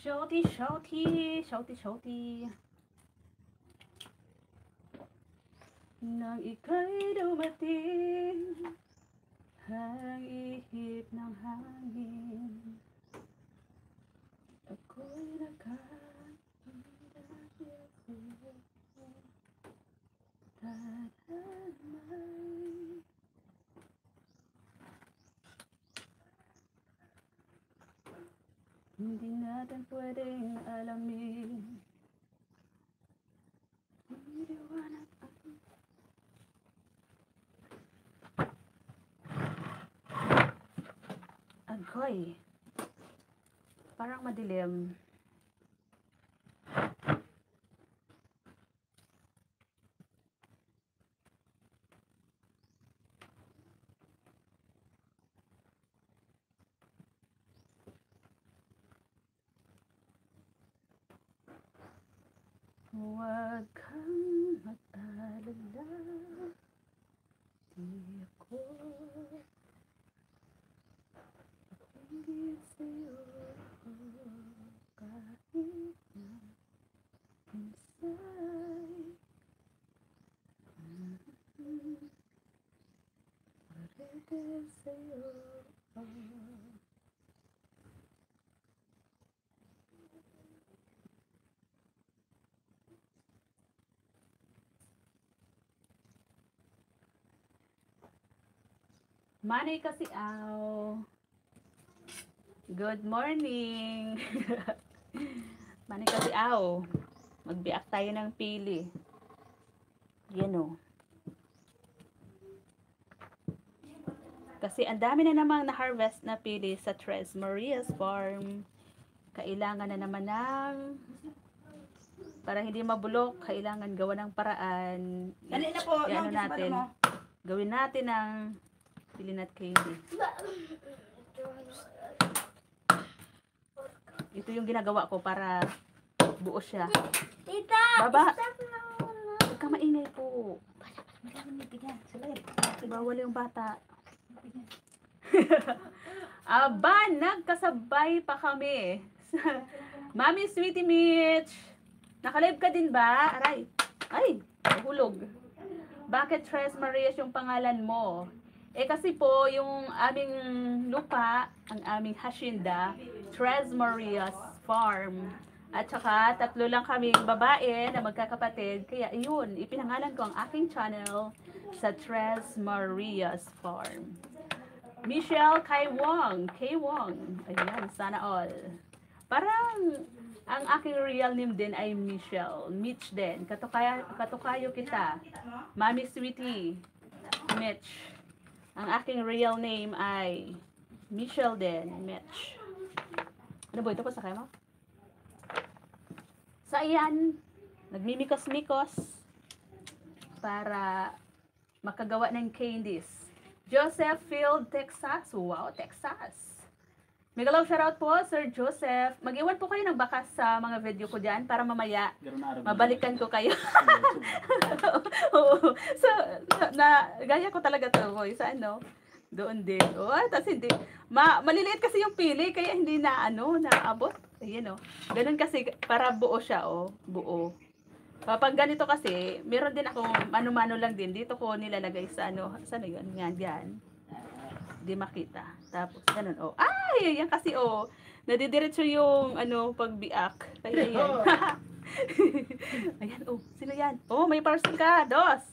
Shouty, shouty, shouty, shouty. Nang ika'y dumating, ang ihip ng hangin, ako'y nakatadamay. Hindi natin pwedeng alamin. Iniwanag ang agoy. Parang madilim. Huwag kang mag-alala, di ako higit sa'yo kahit na insay parete sa'yo. Manay kasi aw. Good morning. Manay kasi aw. Magbiak tayo ng pili. Yan o. Kasi ang dami na namang na-harvest na pili sa Tres Marias Farm. Kailangan na naman ng para hindi mabulok, kailangan gawa ng paraan. Dali na po. Ano natin? Gawin natin ng pilinat candy. Ito yung ginagawa ko para buo siya. Tita! Baba! Stop na! Huwag ka maingay po. Salit. Bawal yung bata. Aba, nagkasabay pa kami. Mami Sweetie Mitch. Nakalive ka din ba? Aray. Ay, hulog. Bakit Tres Marias yung pangalan mo? Eh kasi po, yung aming lupa, ang aming hacienda, Tres Marias Farm. At saka, 3 lang kaming babae na magkakapatid. Kaya yun, ipinangalan ko ang aking channel sa Tres Marias Farm. Michelle Kai Wong. Kay Wong. Ayan, sana all. Parang, ang aking real name din ay Michelle. Mitch din. Katukayo kita. Mami Sweetie. Mitch. Ang aking real name ay Michelle din. Mitch. Ano ba ito po sa kayo mo? So, ayan. Nagmimikos-mikos para makagawa ng candies. Joseph Field, Texas. Wow, Texas. Mega love shoutout po, Sir Joseph. Mag-iwan po kayo ng bakas sa mga video ko dyan para mamaya mabalikan ko kayo. Oo. So, gaya ko talaga to, boy. Sa ano? Doon din. Oh, tapos hindi. Maliliit kasi yung pili, kaya hindi na, naabot. Ayan, oh. Ganun kasi, para buo siya, oh. Buo. Kapag ganito kasi, meron din akong mano-mano lang din. Dito ko nilalagay sa saan yun? Yan. Di makita. Tapos, ganun, oh. Ay, yan kasi, oh. Nadidiretso yung, pagbiak. Kaya yan. Ayan, oh. Sino yan? Oh, may parcel ka. Dos.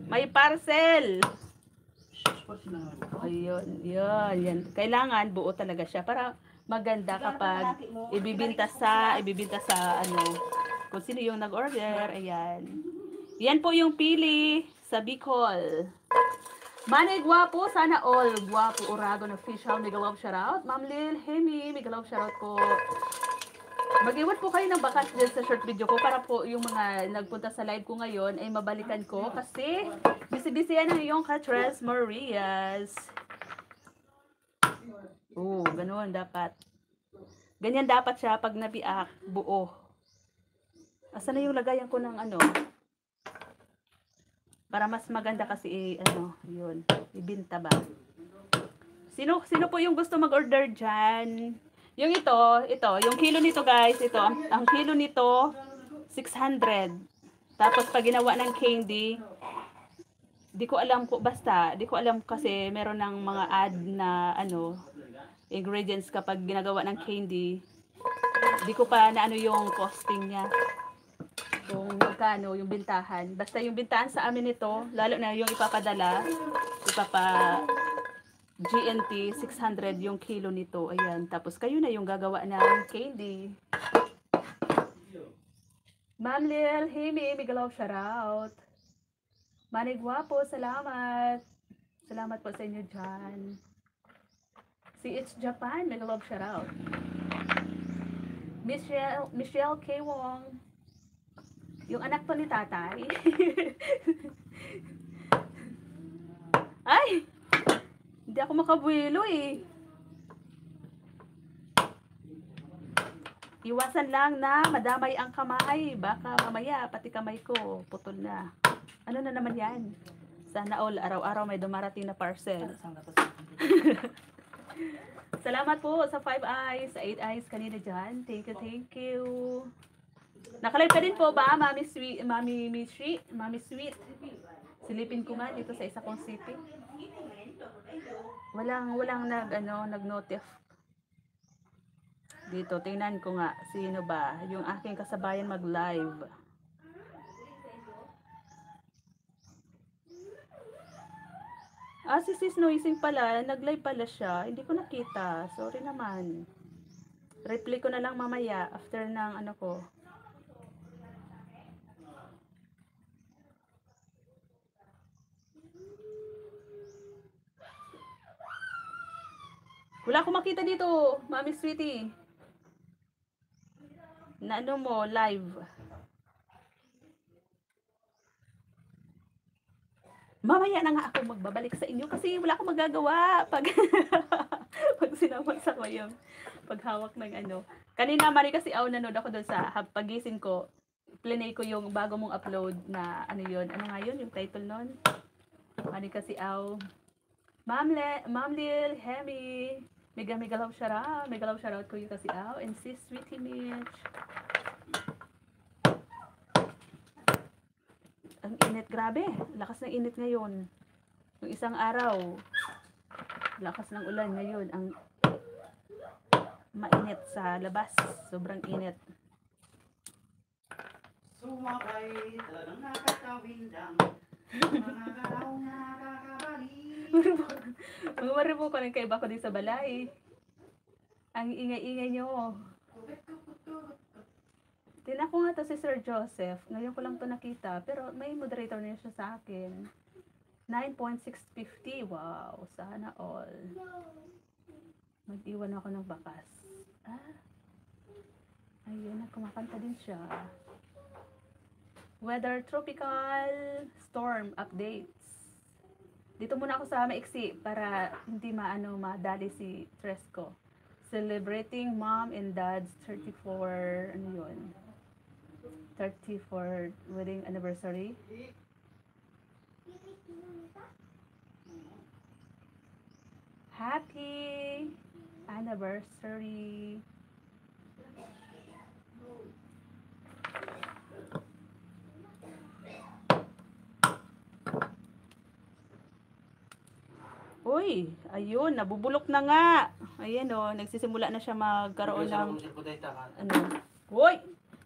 May parcel. Ayun, yan. Kailangan buo talaga siya para maganda kapag ibibinta sa kung sino yung nag-order. Ayan. Yan po yung pili sa Bicol. Manay Guwapo, sana all. Guwapo Uragon Official, mega love shoutout. Ma'am Lil Hemi, mega love shoutout po. Mag-iwan po kayo ng bakas dyan sa short video ko para po yung mga nagpunta sa live ko ngayon ay mabalikan ko kasi busy-busy yan yung ka-Tres Marias. Oh, ganun dapat. Ganyan dapat siya pag nabiak, buo. Asan na yung lagayan ko ng para mas maganda kasi yun, ibinta ba. Sino po yung gusto mag-order dyan? Yung yung kilo nito guys, ang kilo nito, 600. Tapos pag ginawa ng candy, di ko alam kasi meron ng mga ad na ingredients kapag ginagawa ng candy. Di ko pa na yung costing niya. Kung magkano yung bintahan. Basta yung bintahan sa amin nito, lalo na yung ipapa GNT 600 yung kilo nito. Ayan. Tapos kayo na yung gagawa ng candy. Ma'am Lil, Himi, Migalaw, shoutout. Manay Guwapo, salamat. Salamat po sa inyo dyan. Si It's Japan, Migalaw, shoutout. Michelle K. Wong. Yung anak to ni tatay. Ay! Hindi ako makabuelo eh. Iwasan lang na madamay ang kamay. Baka mamaya pati kamay ko putol na. Ano na naman yan? Sana all araw-araw may dumarating na parcel. Salamat po sa 5 eyes, sa 8 eyes kanina dyan. Thank you. Nakalive ka din po ba, Mami Sweet? Silipin ko nga dito sa isa kong sipin. Walang nag-notif. Dito, tingnan ko nga, sino ba? Yung aking kasabayan mag-live. Si Sis Noising pala, nag-live pala siya. Hindi ko nakita. Sorry naman. Reply ko na lang mamaya after ng ko. Wala akong makita dito, Mami Sweetie. Na mo, live. Mamaya na nga ako magbabalik sa inyo kasi wala akong magagawa pag pag sinamag sa ko yung paghawak ng Kanina mali kasi nanood ako doon sa pagising ko. Plinay ko yung bago mong upload na yun. Ano nga yun? Yung title nun? Mali kasi Ma'am Lil, Hemi, Megalaw shoutout ko yung kasi and Sis Sweetie Mitch. Ang init, grabe. Lakas ng init ngayon. Yung isang araw, lakas ng ulan ngayon. Ang mainit sa labas. Sobrang init. Sumakay, talagang nakakawindang. Mga galaw nakakabali. Maribo ko ng kaiba ko din sa balay. Ang ingay-ingay nyo. Tinan ko nga to si Sir Joseph. Ngayon ko lang to nakita. Pero may moderator na siya sa akin. 9.650. Wow. Sana all. Mag-iwan ako ng bakas. Ayun. Kumakanta din siya. Weather tropical storm updates. Dito muna ako sa maiksi para hindi madali si Tresco. Celebrating mom and dad's 34 34 wedding anniversary. Happy anniversary. Uy, ayun, nabubulok na nga. Ayan nagsisimula na siya magkaroon ng Uy,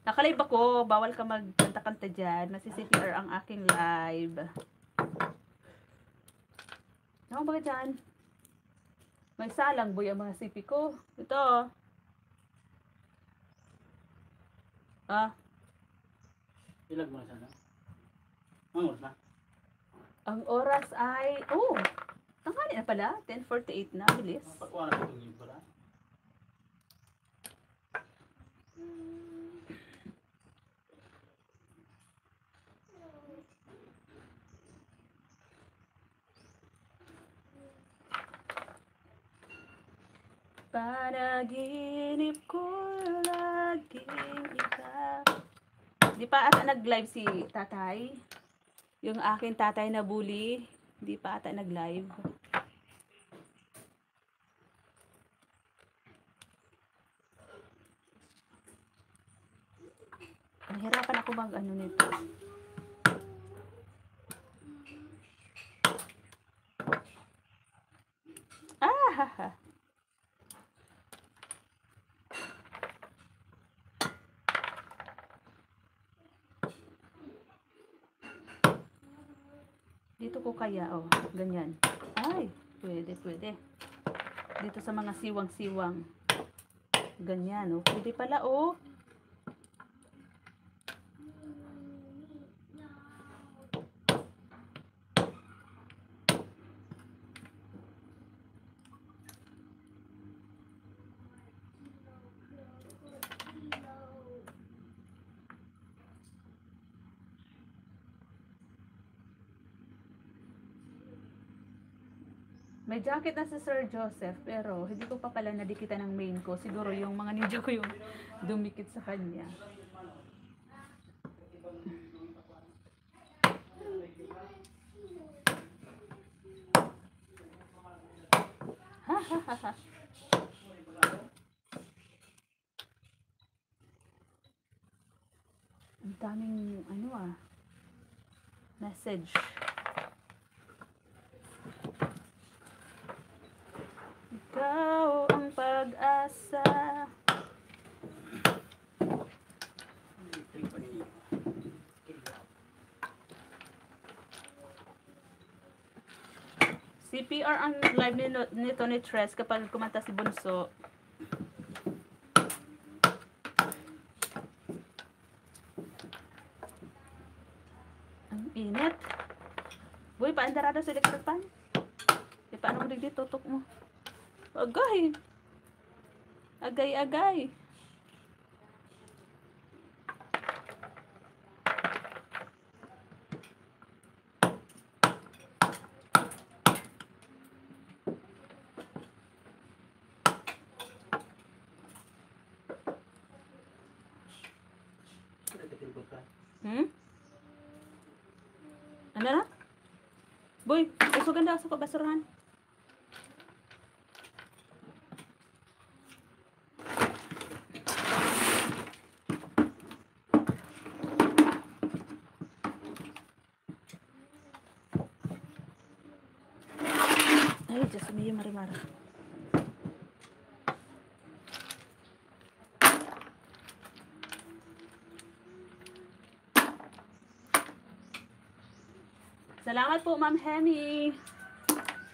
nakalive ako. Bawal ka magkanta-kanta dyan. Masi-CPR ang aking live. Ano ba dyan? May salang boy ang mga CP ko. Ito. Ilag mo na sana. Ang oras na? Ang oras ay, tanghali na pala. 10:48 na, bilis. Pagkuha na itong yun pala. Panaginip ko laging ikaw. Di pa ata nag-live si tatay? Yung akin tatay na bully. Di pa ata nag-live. Nahirapan ako mag ano nito. Ah! Dito ko kaya, oh, ganyan. Ay, pwede, pwede. Dito sa mga siwang-siwang. Ganyan, oh. Pwede pala, oh. May jacket na si Sir Joseph, pero hindi ko pa pala nadikitan ng main ko. Siguro yung mga ninja ko yung dumikit sa kanya. Ha ha ha ha. Ang daming ano message. Ikaw ang pag-asa. CPR ang live nito ni Tres kapag kumanta si Bunso. Ang init. Boy, paandarado sa electric pan. E paano mo digdi tutok mo? Agay. Agay-agay. Ano na? Boy, usugan daw sa basurahan. Ay, Diyos mío, Marimara. Salamat po, Ma'am Hemi.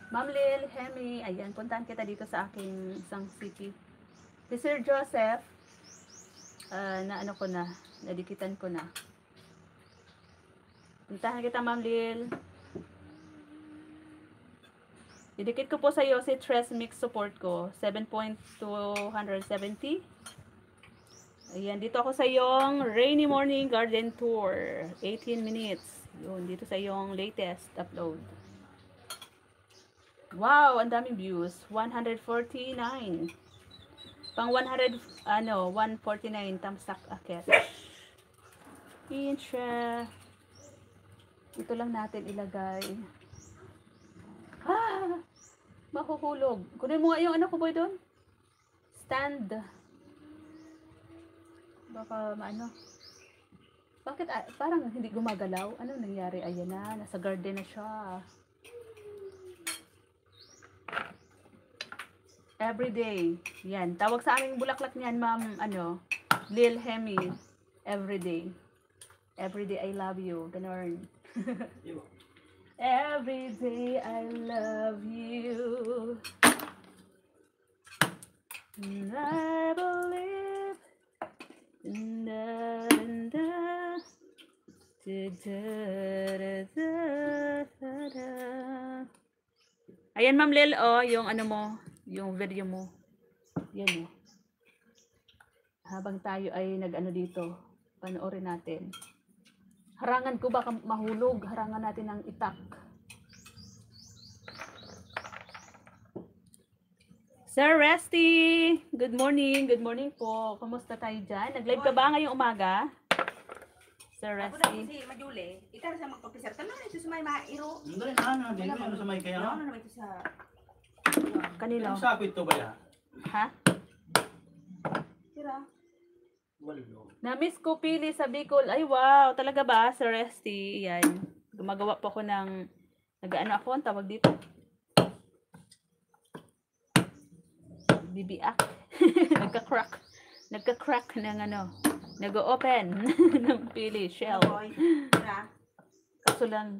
Ma'am Lil, Hemi. Ayan, puntahan kita dito sa aking isang city. Si Sir Joseph, na ano ko na, nadikitan ko na. Puntahan kita, Ma'am Lil. Didikit ko po sa iyo si Tres Mix support ko, 7.270. Ayan, dito ako sa iyong Rainy Morning Garden Tour, 18 minutes. Yun, dito sa iyong latest upload. Wow, ang daming views. 149. Pang 100, 149 tamsak akit. Intra. Ito lang natin ilagay. Ah! Mahuhulog. Kunin mo nga yung ano ko, boy, doon. Stand. Baka maano. Bakit parang hindi gumagalaw? Ano nangyari? Ayan na, nasa garden na siya. Everyday. Yan. Tawag sa aming bulaklak niyan, Ma'am, Lil Hemi. Everyday. Everyday I love you. Ganon. Everyday I love you. And I believe in da da da da. Ayan, Ma'am Lil, yung ano mo, yung video mo. Yan, habang tayo ay nag-ano dito, panoorin natin. Harangan ko baka mahulog, harangan natin ng itak. Sir Resty, good morning po. Kumusta tayo dyan? Nag-live ka ba ngayong umaga? Sir Ako na Resty. si Majuli. Ikaw sa magpapisar. Tama na ito sa may mairo. Hindi rin ano, hindi ano sa may kaya. Ano naman ito sa... Kanila. Yung sakit to ba yan? Ha? Sira. Walo. Na-miss ko pili sa Bicol. Ay, wow. Talaga ba, Sir Resty? Yan. Gumagawa po ako ng, nag-ano ako, ang tawag dito? Bibiak. Nagka-crack. Nagka-crack ng ano. Nag-open ng pili, shell. Boy. Tara. Kaso lang,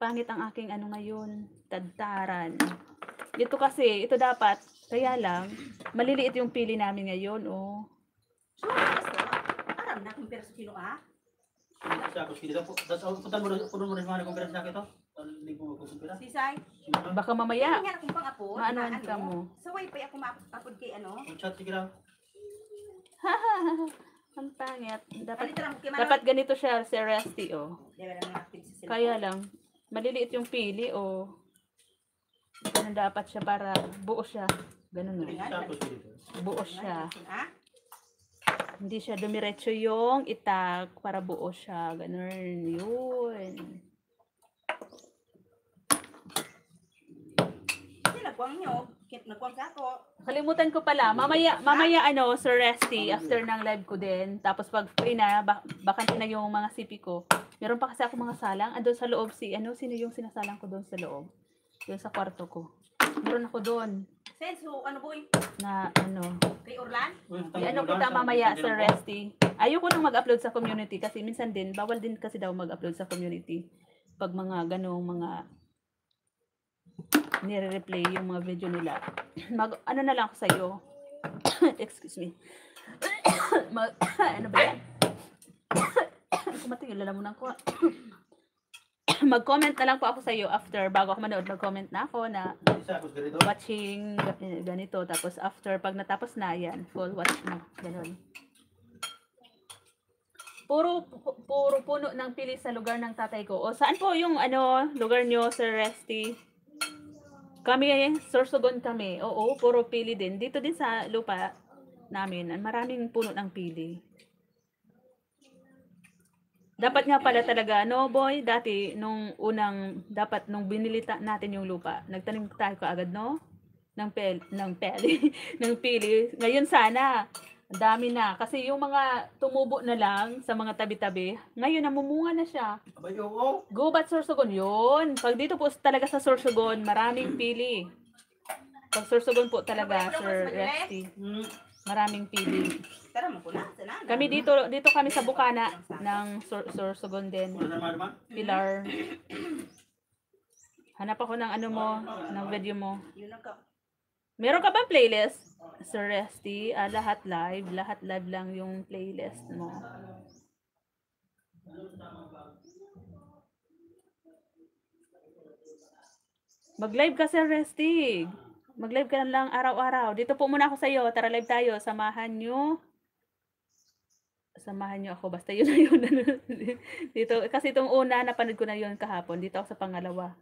pangit ang aking ano ngayon, tadtaran. Dito kasi, ito dapat, kaya lang, maliliit yung pili namin ngayon, oh. So, basta. Aram na kung pera sa kilo ha. Sa ako sige po. Tapos punta mo rin mga kumpira sa akin to. Hindi ko kumpira. Sisay. Baka mamaya, Hindi nga akong pang-apod. maanoan ka mo. Sa wifi ako ma-apod kay ano. Chat sige lang. Ang pangit. Dapat, Palitan mo kay dapat ganito siya, Sir Resty, oh. Di ba naman active sa cellphone? Kaya lang, maliliit yung pili, oh. Ganun dapat siya para buo siya. Ganun, oh. Sa ako sige. Buo siya. Ha? Hindi siya dumiretso yung itak para buo siya. Ganun. Yun. Hindi, nagkuang nyo. Nagkuang sa ako. Kalimutan ko pala. Mamaya ano, Sir Resty, after ng live ko din. Tapos pag free na, bakante na yung mga CP ko. Meron pa kasi ako mga salang. Andun sa loob sino yung sinasalang ko doon sa loob? Doon sa kwarto ko. Meron ako doon Sense, ano boy? na ano. Kay Orlan? Ano kita mamaya, Sir Resty. Ayoko nang mag-upload sa community kasi minsan din, bawal din kasi daw mag-upload sa community. Pag mga ganong mga nire-replay yung mga video nila. Ano na lang ako sa'yo. Excuse me. Ano ba yan? Kumating yung lalamunan ko. Mag-comment na lang po ako sa'yo after, bago ako manood, mag-comment na ako na Sa ako sige watching ganito. Tapos after, pag natapos na yan, full watch mo. Ganun. Puro puno ng pili sa lugar ng tatay ko. O saan po yung ano, lugar nyo, Sir Resty? Kami, Sorsogon kami. Oo, puro pili din. Dito din sa lupa namin, maraming puno ng pili. Dapat nga pala talaga, no boy, dati, nung binili natin yung lupa, nagtanim tayo kaagad, no? Ng pili. Ngayon sana, ang dami na. Kasi yung mga tumubo na lang sa mga tabi-tabi, ngayon namumunga na siya. Abay, oo. Gubat Sorsogon, yun. Pag dito po talaga sa Sorsogon, maraming pili. Pag Sorsogon po talaga, Sir Resty, maraming pili. Tara mo po na. Sana. Kami dito kami sa Bukana ng Sorsogon din. Wala naman. Pilar. Hanap ako ng ano mo, ng video mo. Yun ang ka. Meron ka bang playlist, Sir Resty? Lahat live lang yung playlist mo. Mag-live ka, Sir Resty. Mag-live ka lang araw-araw. Dito po muna ako sa iyo. Tara live tayo. Samahan nyo ako. Basta yun na yun. Dito, kasi itong una, napanood ko na yun kahapon. Dito ako sa pangalawa.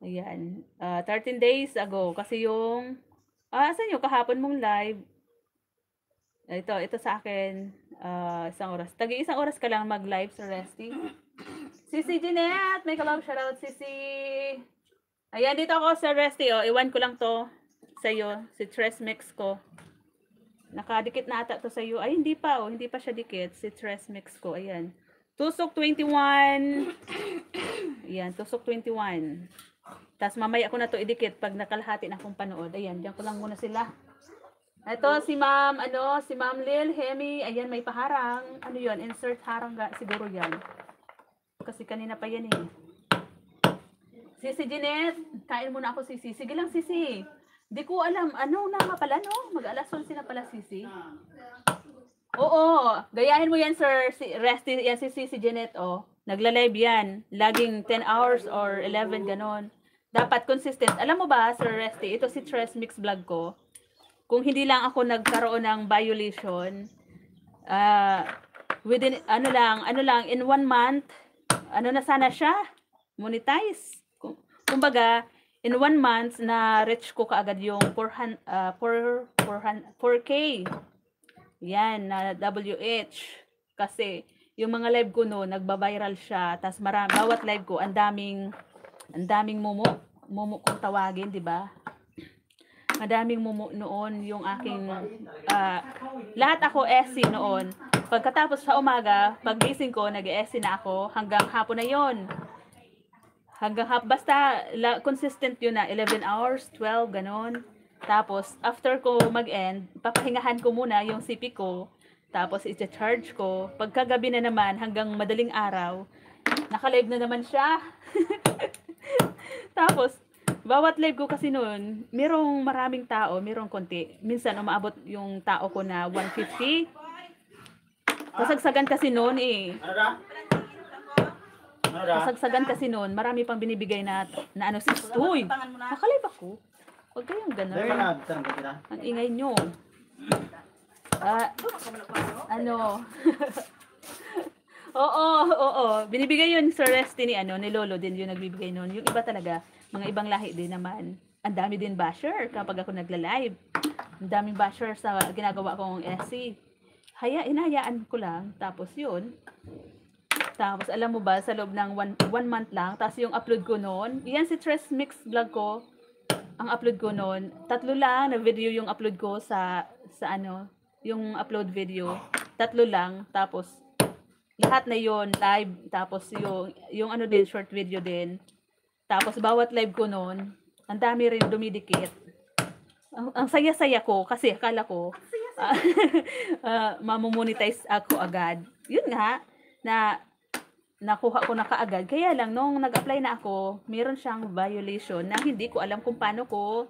Ayan. 13 days ago. Kasi yung, asan yung kahapon mong live? Ito sa akin. Isang oras. Isang oras ka lang mag-live, Sir Resty. Sisi Jeanette, make a love shoutout, Sisi. Ayan, dito ako, Sir Resty. Iwan ko lang to sa iyo, si Tres Mix ko. Nakadikit na ata to sa iyo. Ay, hindi pa, hindi pa siya dikit. Si Tres Mix ko, ayan. Tusok 21. Ayan, Tusok 21. Tapos mamaya ko na to idikit pag nakalahati na akong panood. Ayan, diyan ko lang muna sila. Ito, si Ma'am Lil Hemi. Ayan, may paharang. Ano yun? Insert harang siguro yan. Kasi kanina pa yan eh. Sisi Jeanette, kain muna ako, Sisi. Sige lang, Sisi. Di ko alam, ano na nga pala, no? Mag-alas 11 na pala, Sisi. Oo, gayahin mo yan, Sir Resty, yan si Sisi Jeanette, oh. Nagla-live yan. Laging 10 hours or 11, ganon. Dapat consistent. Alam mo ba, Sir Resty, ito si Tres Mix Vlog ko. Kung hindi lang ako nagkaroon ng violation, within, ano lang, in 1 month, ano na sana siya? Monetize. Kumbaga, in 1 month, na-reach ko kaagad yung 4K. Yan, na WH. Kasi, yung mga live ko no, nagba-viral siya. Tapos, bawat live ko, ang daming mumu kung tawagin, di ba? madaming mumu noon yung aking, lahat ako SC noon. Pagkatapos sa umaga, paggising ko, nag-SC na ako, hanggang hapon na yon. Hanggang basta consistent yun na 11 hours, 12, ganon. Tapos, after ko mag-end, papahingahan ko muna yung CP ko. Tapos, i-charge ko. Pagkagabi na naman, hanggang madaling araw, naka-live na naman siya. Tapos, bawat live ko kasi noon, merong maraming tao, merong konti. Minsan, umaabot yung tao ko na 150. Kasagsagan kasi noon eh. Ano da? Ano da? Kasagsagan kasi noon, marami pang binibigay na ano, uy, Pangan mo na. nakalive ako. Huwag kayong Dahil gano'n. na, tanong ko kita. Ang ingay nyo. Ano? Oo. Binibigay yun Sir Resty ni Lolo din yung nagbibigay noon. Yung iba talaga, mga ibang lahi din naman. Ang dami din basher kapag ako nagla-live. Ang daming basher sa ginagawa kong SC. Inahayaan ko lang. Tapos yun. Tapos alam mo ba, sa loob ng one month lang, tapos yung upload ko noon, yan si Tres Mix vlog ko. Ang upload ko noon, 3 lang na video yung upload ko sa yung upload video. 3 lang, tapos lahat na yon live, tapos yung din, short video din. Tapos bawat live ko noon, ang dami rin dumidikit. Ang saya-saya ko kasi akala ko mamomonetize ako agad. Yun nga na nakuha ko na kaagad. Kaya lang, nung nag-apply na ako, meron siyang violation na hindi ko alam kung paano ko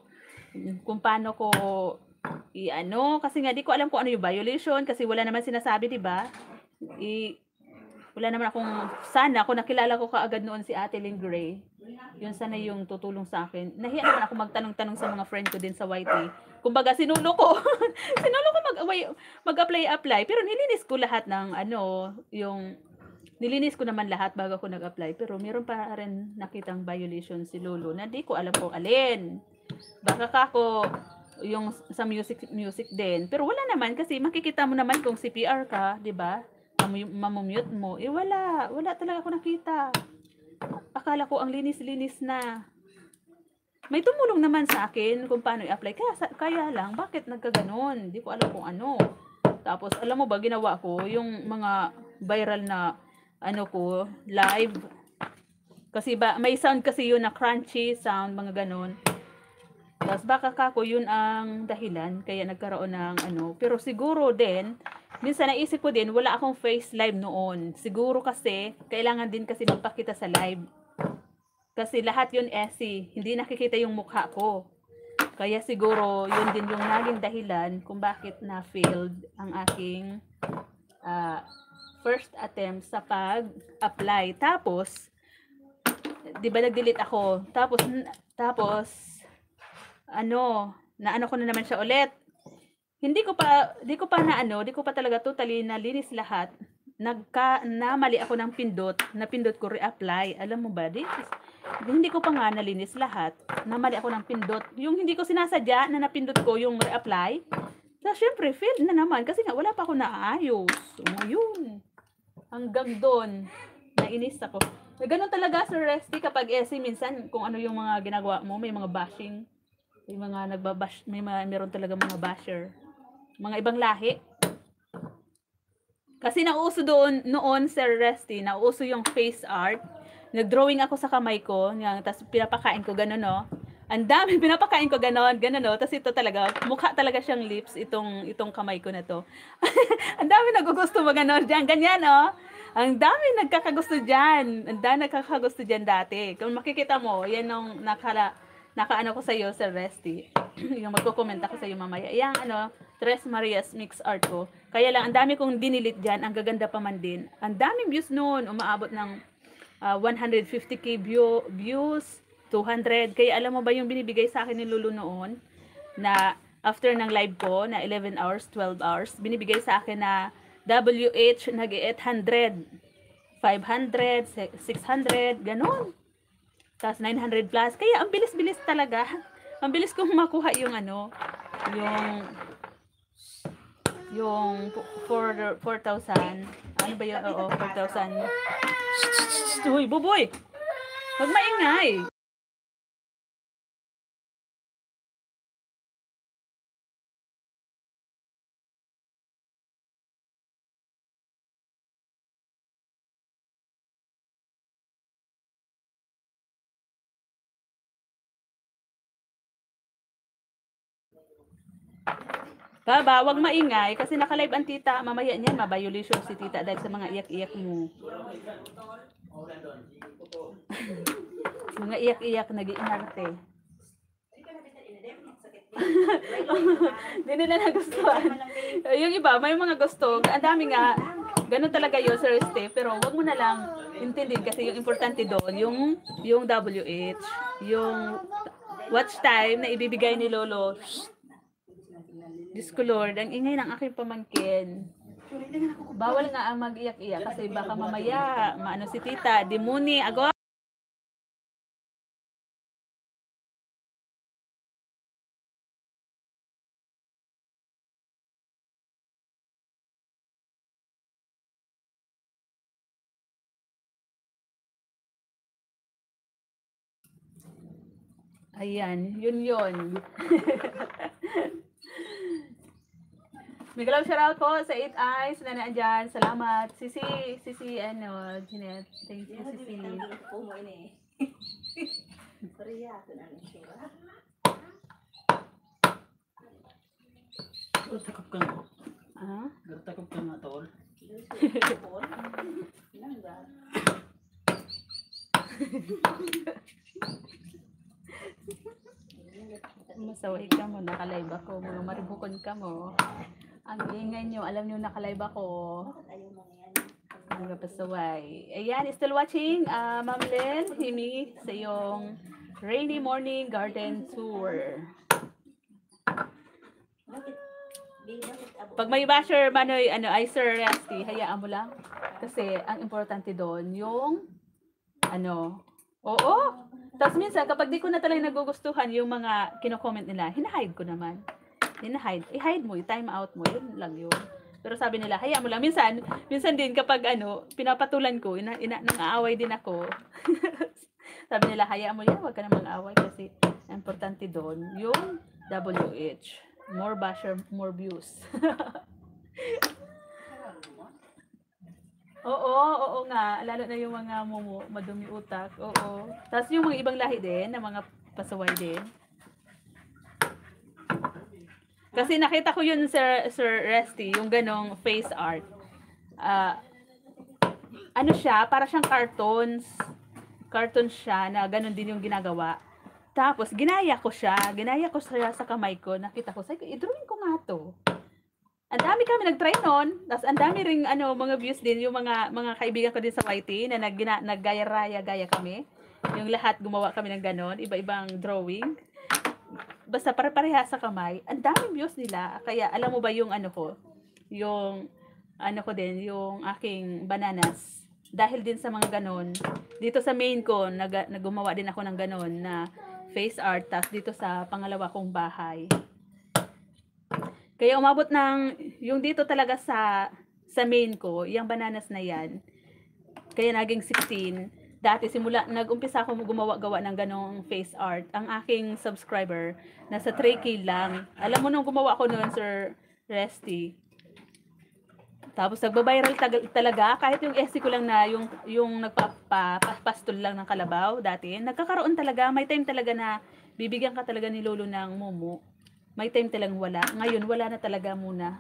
kasi nga di ko alam kung ano yung violation kasi wala naman sinasabi, di ba? Wala naman sana ako nakilala ko kaagad noon si Ate Lynn Gray. Yun sana yung tutulong sa akin. Nahiya naman ako magtanong-tanong sa mga friend ko din sa YT. Kumbaga, sinulo ko mag-apply. Pero nilinis ko lahat ng nilinis ko naman lahat bago ako nag-apply. Pero meron pa rin nakitang violation si Lolo na di ko alam kung alin. Baka kako yung sa music din. Pero wala naman kasi makikita mo naman kung CPR ka, di ba? Mamumute mo. Wala talaga ako nakita. Akala ko ang linis-linis na. May tumulong naman sa akin kung paano i-apply. Kaya lang, bakit nagkaganon? Di ko alam kung ano. Tapos, alam mo ba, ginawa ko yung mga viral na live. Kasi may sound kasi yun na crunchy sound, mga ganon. Tapos baka yun ang dahilan, kaya nagkaroon ng Pero siguro din, minsan naisip ko din, wala akong face live noon. Siguro kasi, kailangan din kasi magpakita sa live. Kasi lahat yun SC, hindi nakikita yung mukha ko. Kaya siguro, yun din yung naging dahilan kung bakit na-failed ang aking first attempt sa pag-apply. Tapos, di ba nag-delete ako? Tapos, ko na naman siya ulit. Di ko pa talaga totally nalinis lahat. Namali ako ng napindot ko reapply. Alam mo ba, hindi ko pa nga nalinis lahat. Namali ako ng pindot. Yung hindi ko sinasadya na napindot ko yung reapply. Syempre, failed na naman kasi nga wala pa ako naayos. Yun. Hanggang doon, nainis ako. Ganun talaga, Sir Resty, kapag SC, minsan kung ano yung mga ginagawa mo, may mga bashing. May mga nagbabash, meron talaga mga basher. Mga ibang lahi. Kasi nauso noon, Sir Resty, nauso yung face art. Nag-drawing ako sa kamay ko, tapos pinapakain ko gano'n, no? Ang dami, pinapakain ko gano'n, no? Tapos ito talaga, mukha talaga siyang lips, itong kamay ko na to. Ang dami nagugusto mo gano'n dyan, ganyan, no? Ang dami nagkakagusto dyan. Ang dami nagkakagusto dyan dati. Kung makikita mo, yan yung nakaano ko sa iyo, Sir Resty. Yung magko-comment ako sa iyo mamaya. Yang Tres Marias Mix Art ko. Kaya lang, ang dami kong dinilit dyan. Ang gaganda pa man din. Ang daming views noon. Umaabot ng 150k views, 200. Kaya alam mo ba yung binibigay sa akin ni Lulu noon? Na after ng live ko, na 11 hours, 12 hours, binibigay sa akin na WH nag-800, 500, 600, ganun. Tapos 900 plus. Kaya ang bilis-bilis talaga. Ang bilis kong makuha yung yung 4,000. Ano ba yun? Oo, 4,000. Uy, buboy! Huwag maingay! Baba, wag maingay kasi naka-live ang tita. Mamaya niyan, ma-violation si tita dahil sa mga iyak-iyak mo. Mga iyak-iyak, nag-iinarte. Hindi nila nagustuhan. Yung iba, may mga gusto. Ang dami nga. Ganun talaga yun, Sir Steve. Pero wag mo na lang intindihin kasi yung importante doon, yung WH, yung watch time na ibibigay ni Lolo. Diyos ko Lord, ang ingay ng aking pamangkin. Bawal nga ang mag-iyak-iyak kasi baka mamaya, maano si tita, demoni, agos. Ayan, yun. Miguel, shoutout po sa 8 Eyes na naandyan. Salamat. Sisi, Jeanette. Thank you, Sisi. Takap ka nga. Ah? Takap ka nga, tol. Masaway ka mo, nakalive ako. Mga maribukon ka mo. Ang ingay nyo, alam nyo nakalive ako. Mga pasaway. Ayan, still watching, Ma'am Len, Himi, sa iyong rainy morning garden tour. Pag may basher, manoy, ay Sir Rusty, hayaan mo lang. Kasi, ang importante doon, yung, oo. Tapos minsan, kapag di ko na talaga nagugustuhan yung mga kino-comment nila, hinahide ko naman. I-hide mo, i-time out mo, yun lang yun. Pero sabi nila, hayaan mo lang. Minsan din kapag pinapatulan ko, nang-aaway din ako. Sabi nila, hayaan mo yan, huwag ka namang aaway kasi importante doon, yung WH. More basher, more views. Oo nga. Lalo na yung mga madumi utak. Oo. Tapos yung mga ibang lahi din, na mga pasaway din. Kasi nakita ko yun, Sir Resty, yung ganong face art. Ano siya, para siyang cartoons. Cartoon siya na ganon din yung ginagawa. Tapos, ginaya ko siya sa kamay ko. Nakita ko, sabi ko, i-drawing ko nga to. Ang dami kami nag-try noon. Tapos, ang dami ring mga views din. Yung mga kaibigan ko din sa YT na naggaya kami. Yung lahat gumawa kami ng ganon. Iba-ibang drawing. Basta pare-pareha sa kamay. Ang daming views nila. Kaya, alam mo ba yung yung yung aking bananas. Dahil din sa mga ganon. Dito sa main ko, naggumawa din ako ng ganon na face art, tas dito sa pangalawa kong bahay. Kaya umabot ng, yung dito talaga sa main ko, yung bananas na yan, kaya naging 16. Dati nag-umpisa ako gumawa-gawa ng ganong face art. Ang aking subscriber, nasa 3K lang. Alam mo nung gumawa ako noon, Sir Resty. Tapos nagba-viral talaga, kahit yung essay ko lang na yung nagpapastol lang ng kalabaw dati, nagkakaroon talaga, may time talaga na bibigyan ka talaga ni Lolo ng momo. May time talagang wala. Ngayon, wala na talaga muna.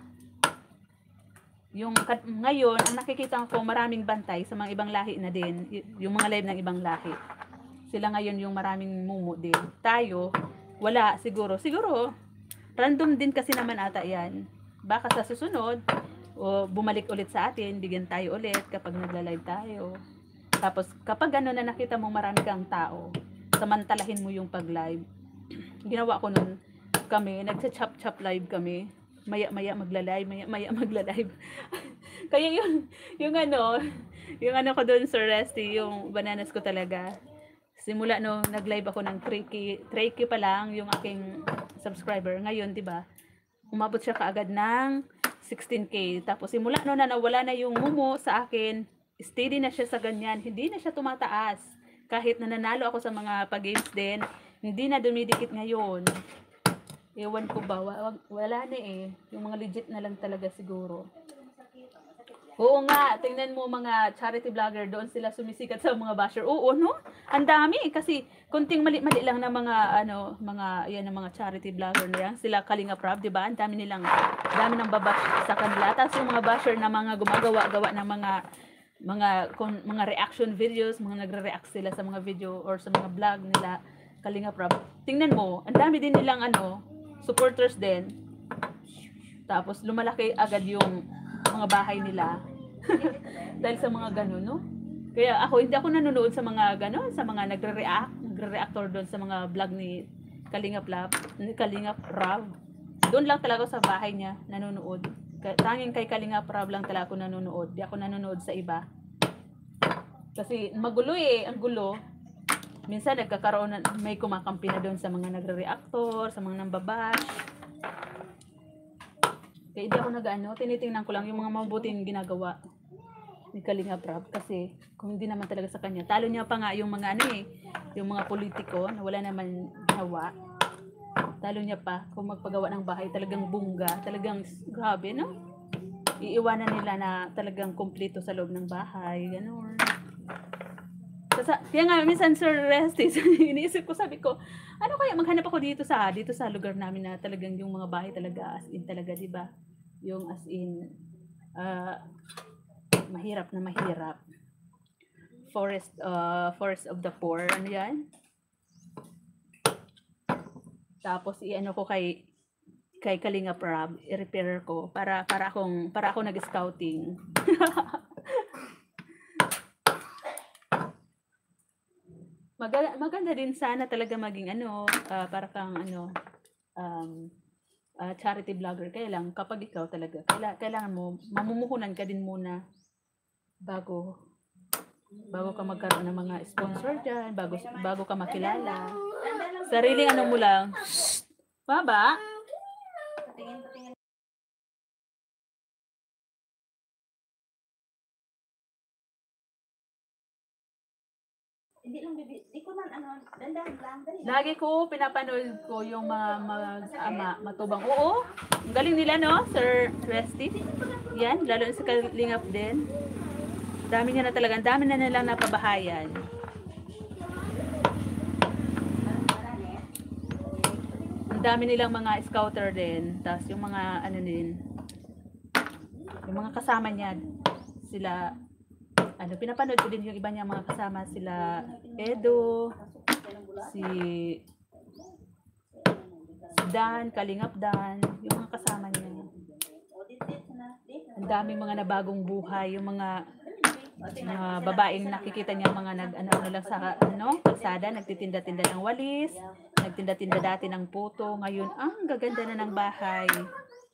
Ngayon, ang nakikita ko maraming bantay sa mga ibang lahi na din, yung mga live ng ibang lahi. Sila ngayon yung maraming momo din. Tayo, wala siguro. Siguro, random din kasi naman ata yan. Baka sa susunod, o bumalik ulit sa atin, bigyan tayo ulit kapag nagla-live tayo. Tapos kapag gano'n na nakita mo marami kang tao, samantalahin mo yung pag-live. Ginawa ko nun, kami, nagsa-chop live kami. Maya magla-live. Kaya yung ko doon, Sir Resty, yung bananas ko talaga. Simula no nag-live ako ng 3K pa lang yung aking subscriber. Ngayon, 'di ba? Umabot siya kaagad ng 16K. Tapos simula no na nawala na yung mumo sa akin, steady na siya sa ganyan. Hindi na siya tumataas. Kahit na nanalo ako sa mga pag-games din, hindi na dumidikit ngayon. Ewan ko ba, wala na eh. Yung mga legit na lang talaga siguro. Oo nga, tingnan mo mga charity vlogger, doon sila sumisikat sa mga basher. Oo, no? Ang dami kasi kunting mali-mali lang na mga ano, mga yan ng mga charity vlogger na yan. Sila Kalinga Prab, 'di ba? Ang dami nang babash sa kanila. Tapos yung mga basher na mga gumagawa-gawa ng mga reaction videos, mga nagre-react sila sa mga video or sa mga vlog nila Kalinga Prab. Tingnan mo, ang dami din nilang ano, supporters din. Tapos lumalaki agad yung mga bahay nila dahil sa mga ganun, no? Kaya hindi ako nanonood sa mga ganun, sa mga nagre-reactor doon sa mga vlog ni Kalinga Prab. Doon lang talaga sa bahay niya nanonood. Tanging kay Kalinga Prab lang talaga ako nanonood. Di ako nanonood sa iba. Kasi magulo ang gulo. Minsan may kumakampi na doon sa mga nagre-reactor, sa mga nambabash. Kaya hindi ako tinitingnan ko lang yung mga mabuting ginagawa ni Kalinga Prab kasi kung hindi naman talaga sa kanya. Talo niya pa nga yung mga yung mga politiko na wala naman hawa. Talo niya pa kung magpagawa ng bahay, talagang bungga, talagang grabe, no? Iiwanan nila na talagang kumpleto sa loob ng bahay, gano'n. Kaya nga, minsan Sir Restis, iniisip ko, sabi ko, ano kaya maghanap ako dito sa lugar namin na talagang yung mga bahay talaga, as in talaga, di ba? Yung as in, mahirap na mahirap. Forest of the poor, ano yan? Tapos, ko kay Kalinga Prab, i-repair ko, para ako nag-scouting. Maganda din sana talaga maging para kang charity vlogger. Kaya lang kapag ikaw talaga kailangan mo mamumuhunan ka din muna bago ka magkaroon ng mga sponsor diyan, bago ka makilala. Sariling mo lang. Baba. Hindi lang di ko man dandahan lang dali. Lagi ko pinapanood ko yung mga matubang. Oo. Ang galing nila, no, Sir Resty. Yan, lalo sa Kalingap din. Dami niya na talaga, dami na nilang napabahayan. Ang dami nilang mga scouter din. Tapos yung mga yung mga kasama niya, sila pinapanood ko din yung iba niya mga kasama, sila Edo, si Dan, Kalingap Dan, yung mga kasama niya. Ang daming mga nabagong buhay, yung mga babaeng nakikita niya mga lang sa kalsada, nagtitinda-tinda ng walis, nagtinda-tinda dati ng puto, ngayon ang gaganda na ng bahay.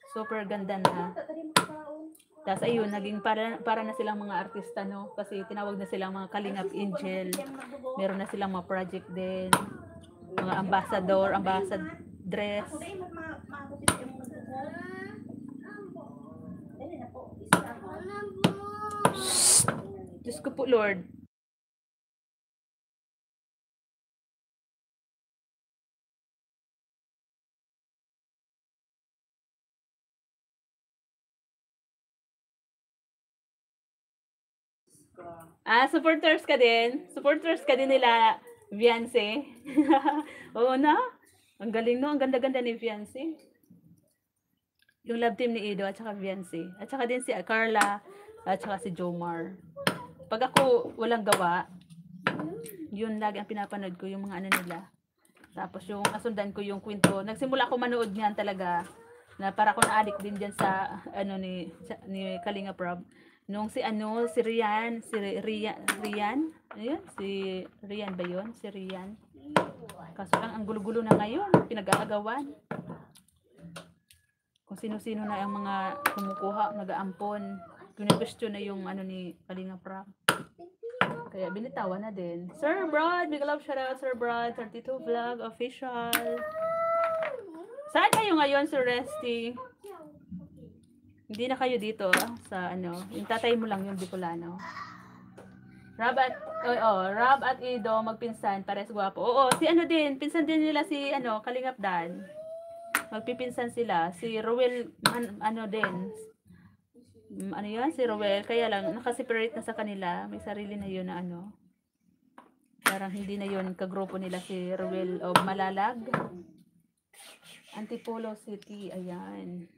Super ganda na. Tapos ayun, naging para na silang mga artista, no? Kasi tinawag na silang mga Kalingap Angel. Meron na silang mga project din. Mga ambassadress. Diyos ko po, Lord. Supporters ka din? Supporters ka din nila Viancy? Oo na? Ang galing, no? Ang ganda-ganda ni Viancy. Yung love team ni Ido at saka Viancy. At saka din si Carla at saka si Jomar. Pag ako walang gawa, yun lagi ang pinapanood ko, yung mga nila. Tapos yung kasundan ko yung kwento. Nagsimula ako manood niyan talaga na para ako na-addict din diyan sa ni Kalinga Prab. Nung si Rian, ayun, si Rian ba yun? Si Rian. Kaso lang ang gulo-gulo na ngayon, pinag-aagawan. Kung sino-sino na ang mga kumukuha, nag-aampon. Kinwestiyon na yung ni Kalinga Prab. Kaya binitawan na din. Sir Brad, big love shoutout Sir Brad, 32 Vlog Official. Saan kayo ngayon, Sir Resty? Hindi na kayo dito sa yung tatay mo lang yung Bicolano. Rob at Ido magpinsan, pares gwapo. Oo, si din, pinsan din nila si Kalingap Dan. Magpipinsan sila. Si Ruel din. Ano yan, si Rowel. Kaya lang, nakaseparate na sa kanila. May sarili na yun na ano. Parang hindi na yun kagrupo nila si Rowel of Malalag. Antipolo City. Ayan.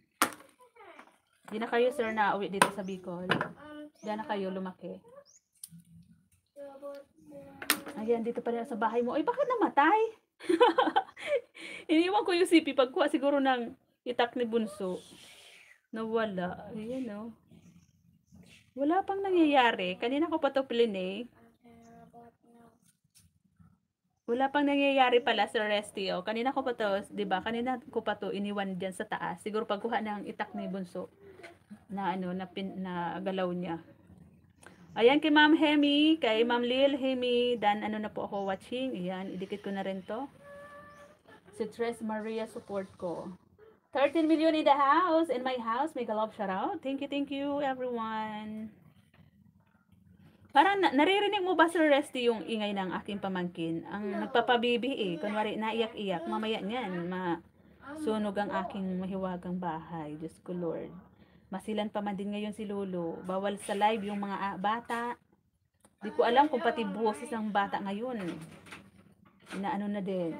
Di na kayo, sir, na uwi dito sa Bicol. Diyan na kayo lumaki. Ayan, dito pa rin sa bahay mo. Ay, bakit namatay? Iniwan ko yung CP. Pagkuha siguro ng itak ni Bunso. Nawala. Ayan, oh. Wala pang nangyayari. Kanina ko pa to plinay. Wala pang nangyayari pala sa Resty, oh. Kanina ko pa to, 'di ba? Kanina ko pa to iniwan diyan sa taas. Siguro pagkuha ng itak ni Bunso na ano na galaw niya. Ayan kay Ma'am Hemi, kay Ma'am Lil Hemi, dan ano na po ako watching. Ayan, idikit ko na rin to. Si Tres Maria support ko. 13 million in the house, in my house. Mega love shout out. Thank you everyone. Parang naririnig mo ba, Sir Resty, yung ingay ng aking pamangkin? Ang nagpapabibi eh. Kunwari, naiyak-iyak. Mamaya niyan, masunog ang aking mahiwagang bahay. Diyos ko, Lord. Masilan pa man din ngayon si Lolo. Bawal sa live yung mga bata. Di ko alam kung pati boses ng bata ngayon. Inaano na din.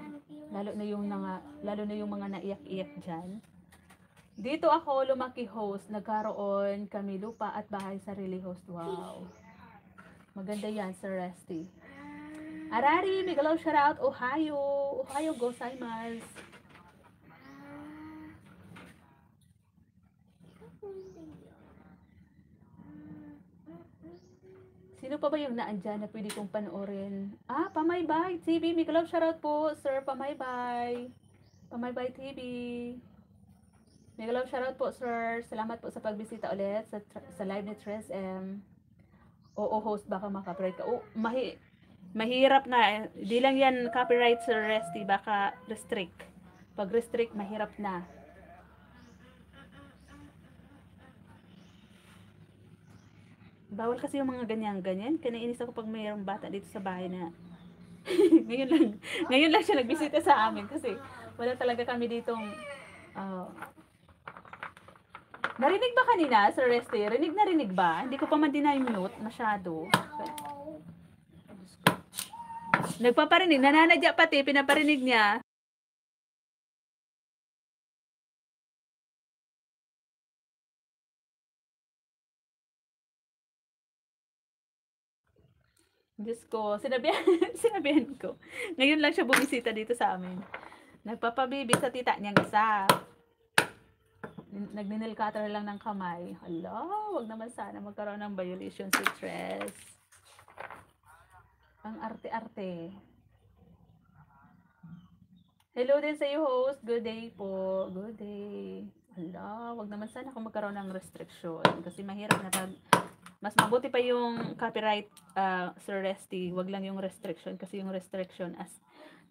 Lalo na yung mga naiyak-iyak dyan. Dito ako lumaki host. Nagkaroon kami lupa at bahay sarili host. Wow. Maganda yan, Sir Resty. Arari, mega love shout out. Ohio. Ohio gozaimasu. Sino pa ba yung naandyan na pwede kong panoorin? Pamaybay TV. Mega love shout out po, Sir Pamaybay. Pamaybay TV. Mega love shout out po, Sir. Salamat po sa pagbisita ulit sa live ni Tres M. Oo, host, baka makapiright ka. Mahirap na. Di lang yan copyright, Sir Resty. Baka restrict. Pag restrict, mahirap na. Bawal kasi yung mga ganyan-ganyan. Kinainis ako pag mayroong bata dito sa bahay na ngayon lang siya nagbisita sa amin kasi wala talaga kami ditong narinig ba kanina, Sir Resty? Rinig ba? Hindi ko pa man dinay-mute masyado. Nagpaparinig. Nananadya pati. Pinaparinig niya. Diyos ko. Sinabihan ko. Ngayon lang siya bumisita dito sa amin. Nagpapabibi sa tita niyang isa. Nagninil cutter lang ng kamay. Hala, wag naman sana magkaroon ng violation si Tres. Ang arte-arte. Hello din sa iyo, host. Good day po. Good day. Hala, wag naman sana kung magkaroon ng restriction. Kasi mahirap na mas mabuti pa yung copyright, Sir Resty. Wag lang yung restriction. Kasi yung restriction as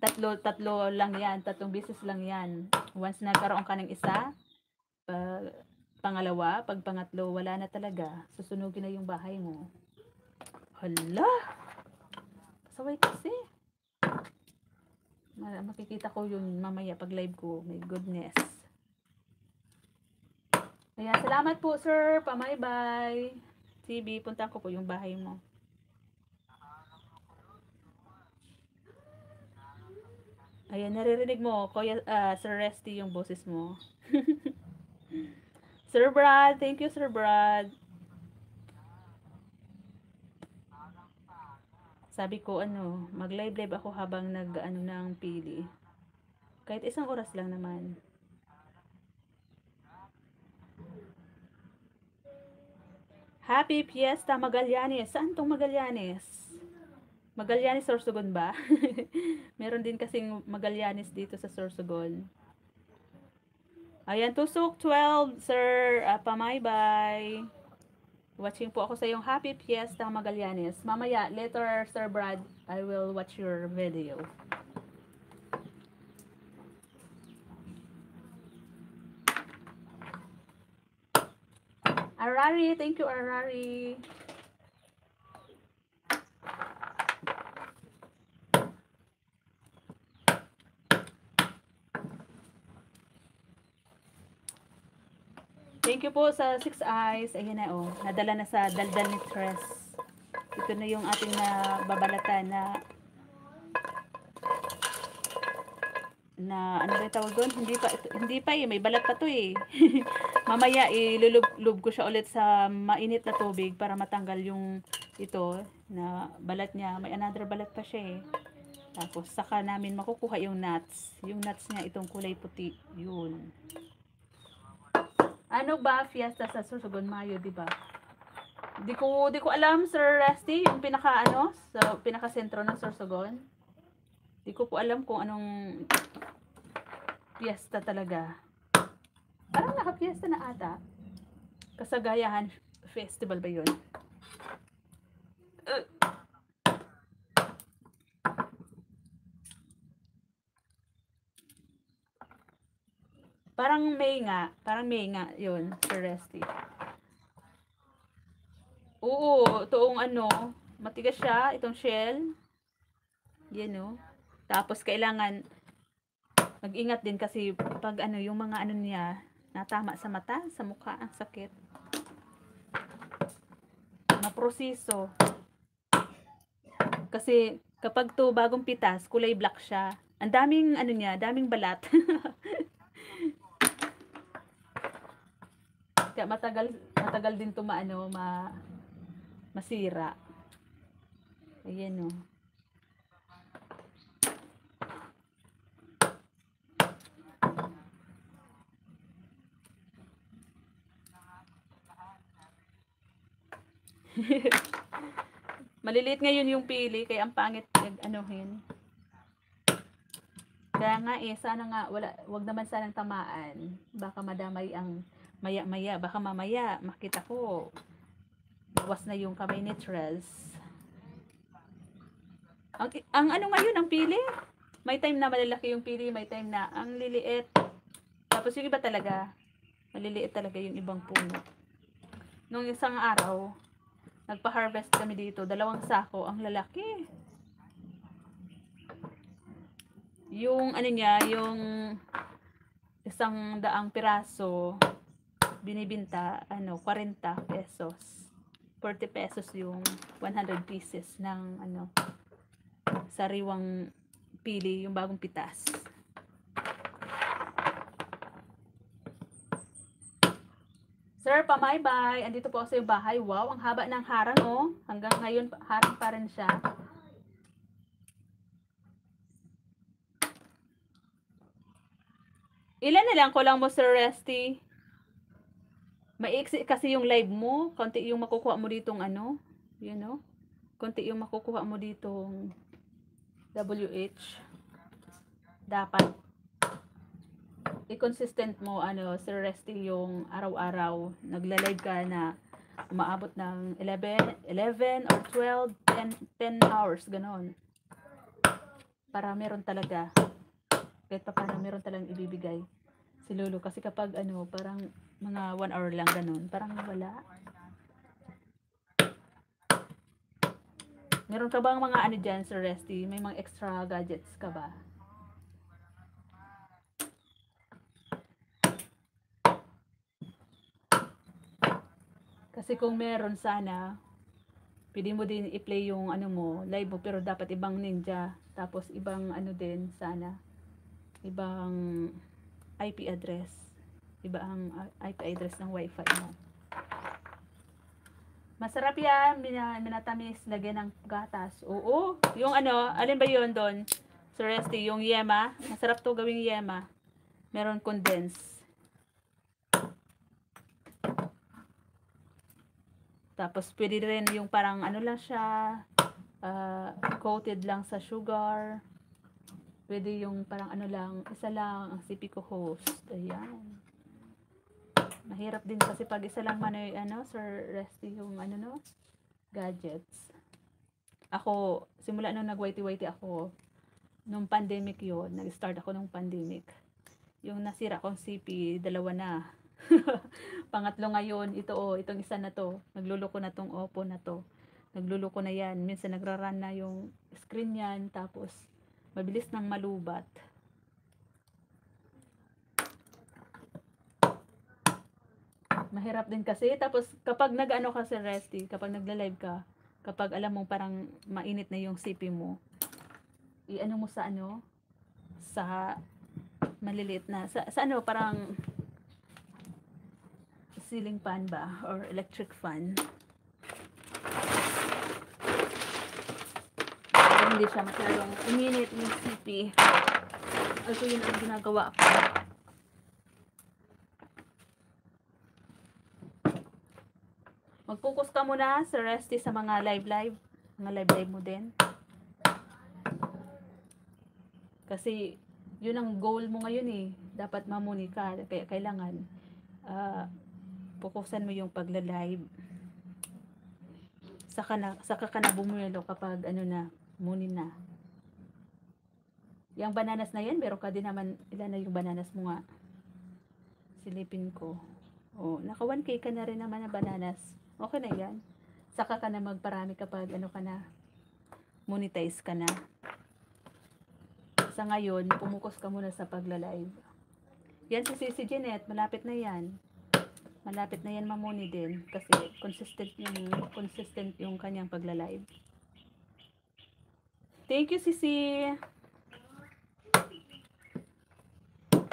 tatlo lang yan. 3 beses lang yan. Once nagkaroon ka ng isa, pangalawa, pag pangatlo, wala na talaga. Susunugin na yung bahay mo. Hala! Pasaway kasi. Makikita ko yun mamaya pag live ko. My goodness. Ayan, salamat po, sir. Pamaybay. TV, punta ko po yung bahay mo. Ayan, naririnig mo, Kuya, Sir Resty, yung boses mo. Sir Brad, thank you, Sir Brad. Sabi ko, mag-live ako habang ng pili. Kahit 1 oras lang naman. Happy Fiesta Magallanes. Saan tong Magallanes? Magallanes, Sorsogon ba? Meron din kasing Magallanes dito sa Sorsogon. Ayan, Tusok 12, sir. Pamaybay. Watching po ako sa iyong Happy Fiesta Magallanes. Mamaya, later, Sir Brad, I will watch your video. Arari, thank you, Arari. Thank you po sa 6 eyes. Ayan na oh. Nadala na sa daldal ni Tres. Ito na yung ating nababalatan na ano ba yung tawag doon? Hindi pa eh. May balat pa to eh. Mamaya ilulub ko siya ulit sa mainit na tubig para matanggal yung ito na balat niya. May another balat pa siya eh. Tapos saka namin makukuha yung nuts. Yung nuts niya itong kulay puti. Yun. Ano ba fiesta sa Sorsogon Mayo, di ba? Di ko alam, Sir Rusty, yung pinaka sentro ng Sorsogon. Di ko po alam kung anong fiesta talaga. Parang naka-fiesta na ata. Kasagayahan Festival ba yun? Parang May nga yun, Sir Rusty. Oo, toong matigas siya, itong shell. Yan o. Tapos kailangan mag-ingat din kasi pag yung mga niya, natama sa mata, sa mukha, ang sakit. Maproseso. Kasi kapag to bagong pitas, kulay black siya. Ang daming daming balat. Kaya matagal din to masira. Ayan o. Maliliit ngayon yung pili kaya ang pangit anuhin. Kaya nga sana nga wag naman sanang tamaan. Baka madamay ang maya-maya, baka mamaya makita ko bawas na yung kamay ni Tres. Ang ngayon ang pili. May time na malalaki yung pili, may time na ang liliit. Tapos yung iba talaga maliliit talaga yung ibang puno. Nung isang araw nagpa-harvest kami dito, 2 sako, ang lalaki. Yung yung 100 piraso binibenta 40 pesos. 40 pesos yung 100 pieces ng sariwang pili, yung bagong pitas. Sir, pamaybay. Andito po ako sa bahay. Wow, ang haba ng harang oh. Hanggang ngayon, harang pa rin siya. Ilan na lang ko lang mo, Sir Resty? Maiksi kasi yung live mo. Konti yung makukuha mo ditong konti yung makukuha mo ditong WH. Dapat i-consistent mo Sir Resty, yung araw-araw nagla-live ka na umaabot ng 11 or 12, 10 hours ganon. Para meron talaga kahit pa paano meron talagang ibibigay si Lolo kasi kapag parang mga 1 hour lang ganon, parang wala. Meron ka bang mga dyan, Sir Resty? May mga extra gadgets ka ba? Kasi kung meron sana, pwede mo din i-play yung live mo, pero dapat ibang ninja. Tapos ibang din sana. Ibang IP address. Iba ang IP address ng wifi mo. Masarap yan, minatamis, lagyan ng gatas. Oo, yung alin ba yun doon? Sir Resty, yung yema. Masarap to gawing yema. Meron condense. Tapos pwede rin yung parang lang siya, coated lang sa sugar. Pwede yung parang lang, isa lang ang sipi ko host. Ayan. Mahirap din kasi pag isa lang Sir Resty, yung gadgets. Ako, simula nung nag-whitey-whitey ako, nung pandemic yun, nag-start ako nung pandemic. Yung nasira kong CP, 2 na. Pangatlo ngayon, itong isa na to. Nagluloko na tong Oppo na to. Nagluloko na yan. Minsan nagra-run na yung screen yan. Tapos, mabilis nang malubat. Mahirap din kasi. Tapos, kapag nag-ano ka sa Resty, kapag nagla-live ka, kapag alam mo parang mainit na yung CP mo, i-ano mo sa ano, sa maliliit na, sa ano, parang ceiling fan ba? Or electric fan. Para hindi siya masyadong uminit yung CP. Also, yun ang ginagawa ko. Mag-focus ka muna sa Resty sa mga live. Mga live mo din. Kasi, yun ang goal mo ngayon eh. Dapat mamuni ka. Kaya kailangan, fokusan mo yung pagla-live. Saka ka na bumuelo kapag ano na, muni na. Yung bananas na yan, meron ka din naman, ilan na yung bananas mo nga. Silipin ko. Oh, naka 1K ka na rin naman na bananas. Okay na yan. Saka ka na magparami kapag ano ka na, monetize ka na. Sa ngayon, pumukus ka muna sa pagla-live. Yan si Sisi Jeanette, malapit na yan. Malapit na yan mamuni din kasi consistent yung kanyang pagla-live. Thank you, Sisi.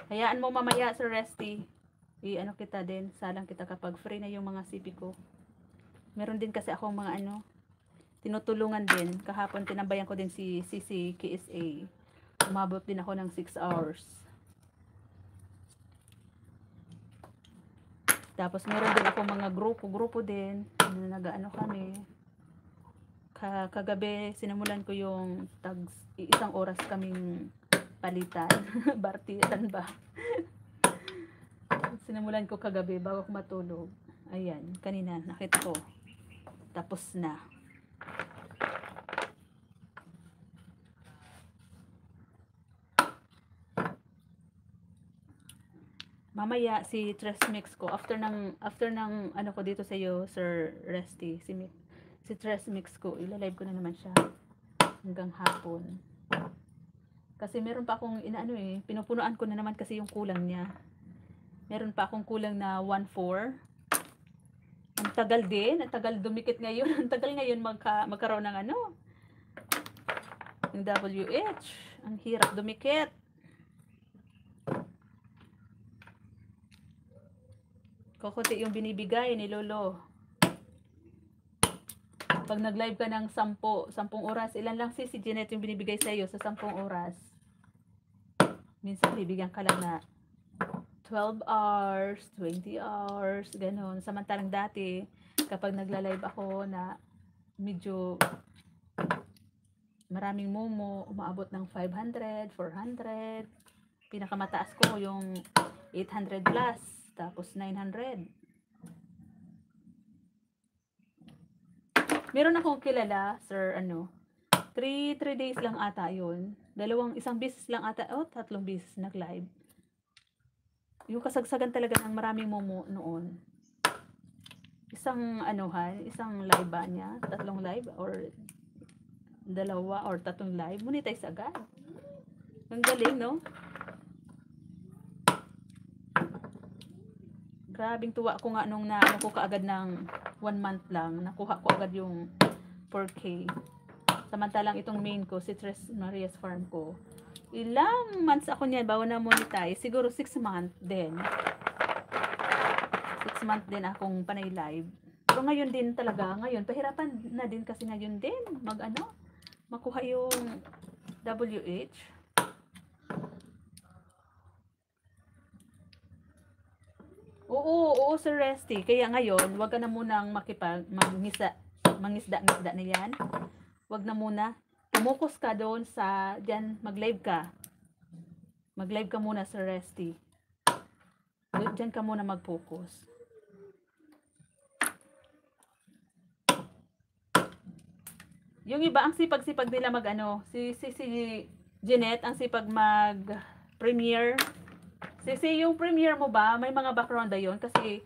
Hayaan mo mamaya sa Resty. I-ano kita din, salang kita kapag free na yung mga CP ko. Meron din kasi akong mga ano, tinutulungan din. Kahapon tinambayan ko din si Sisi KSA. Umabot din ako ng 6 hours. Tapos meron din ako mga grupo din na nag-ano kami. Kagabi sinimulan ko yung isang oras kaming palitan. Bartitan ba? Sinimulan ko kagabi bago ako matulog. Ayan, kanina nakita ko. Tapos na. Mamaya si Tres Mix ko after ng ano ko dito sa iyo Sir Resty si Tres Mix ko ila-live ko na naman siya hanggang hapon. Kasi meron pa akong inaano eh, pinupunuan ko na naman kasi yung kulang niya. Meron pa akong kulang na 1/4. Ang tagal din, ang tagal dumikit ngayon. Ang tagal ngayon magkaroon ng ano. Yung WH, ang hirap dumikit. Kukunti yung binibigay ni Lolo. Pag nag-live ka ng 10 oras, ilan lang si Jeanette yung binibigay sa iyo sa 10 oras? Minsan bibigyan ka lang na 12 hours, 20 hours, ganun. Samantalang dati, kapag nagla-live ako na medyo maraming momo, umaabot ng 500, 400. Pinakamataas ko yung 800 plus. Tapos 900. Meron akong kilala, sir, 3 days lang ata yun. Isang beses lang ata, 3 beses nag-live. Yung kasagsagan talaga ng maraming momo noon. Isang live ba niya? 3 live or 2 or 3 live. Monetize agad. Ang galing, no? Grabing tuwa ko nga nung naano ko kaagad ng 1 month lang. Nakuha ko agad yung 4K. Samantalang itong main ko, si Tres Marias Farm ko. Ilang months ako niyan bago na monetize. Siguro 6 months din. 6 months din akong panay live. Pero ngayon din talaga, pahirapan na din kasi ngayon din makuha yung WH. Oo, Sir Resty. Kaya ngayon, wag ka na munang mangisda na yan. Wag na muna. Focus ka doon diyan, mag-live ka. Mag-live ka muna, Sir Resty. Diyan ka muna mag-focus. Yung iba, ang sipag-sipag nila si Jeanette, ang sipag mag-premiere. Yung premiere mo ba, may mga background na yun? Kasi,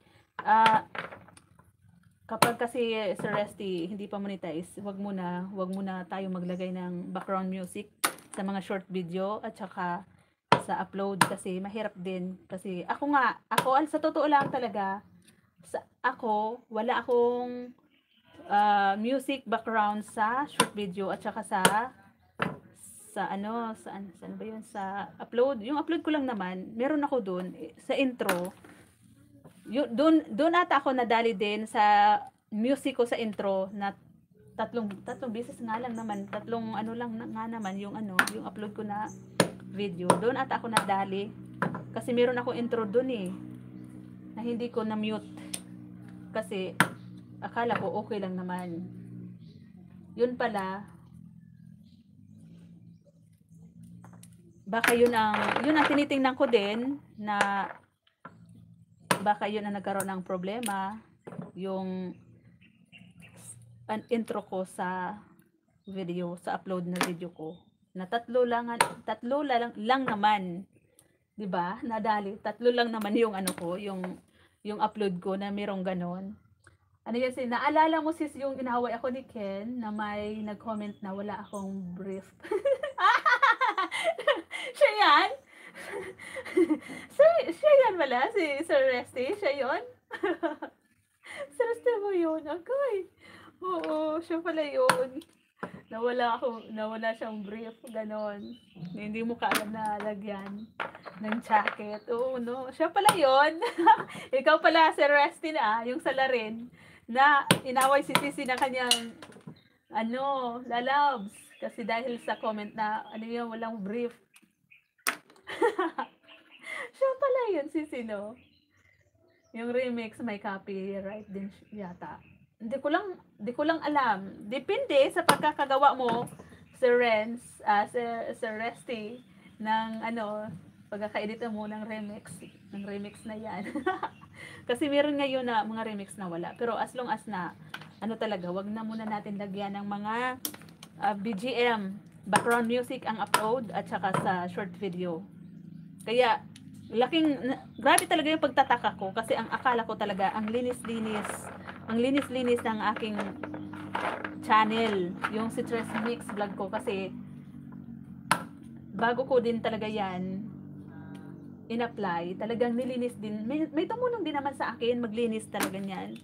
kapag kasi Sir Resty hindi pa monetize, wag muna tayo maglagay ng background music sa mga short video at saka sa upload kasi mahirap din. Kasi ako sa totoo lang talaga, ako, wala akong music background sa short video at saka saan ba yun, sa upload. Yung upload ko lang naman, meron ako doon sa intro. Doon ata ako nadali din sa music ko sa intro na tatlong beses nga lang naman, tatlong ano lang nga naman yung upload ko na video. Doon ata ako nadali kasi meron ako intro doon na hindi ko na mute kasi akala ko okay lang naman. Yun pala, baka yun ang tinitingnan ko din na baka yun ang nagkaroon ng problema, yung intro ko sa video, sa upload na video ko. Na tatlo lang naman. 'Di ba? Nadali, tatlo lang naman yung yung upload ko na merong ganon. Ano yan, naalala mo sis yung inaway ako ni Ken na may nag-comment na wala akong brief. Siya yan? siya yan wala? Si Sir Resty? Siya yun? Sir Resty mo yun? Agay. Oo, siya pala yun. Nawala siyang brief, ganon. Hindi mo kaagad na lagyan ng jacket. Oo, no. Siya pala yun. Ikaw pala, Sir Resty na, yung salarin, na inaway si Sisi na kanyang, lalabs. Kasi dahil sa comment na, walang brief. Siya pala yun, Sisi, no? Yung remix, may copyright din yata. Hindi ko lang alam. Depende sa pagkakagawa mo, Sir Resty, ng pagkaka-edit mo ng remix na yan. Kasi meron ngayon na mga remix na wala. Pero as long as na, talaga, wag na muna natin lagyan ng mga BGM, background music ang upload at saka sa short video. Kaya, grabe talaga yung pagtataka ko kasi ang akala ko talaga, ang linis-linis ng aking channel, yung si Tres Mix vlog ko kasi bago ko din talaga yan in-apply, talagang nilinis din. May tumulong din naman sa akin maglinis talaga niyan.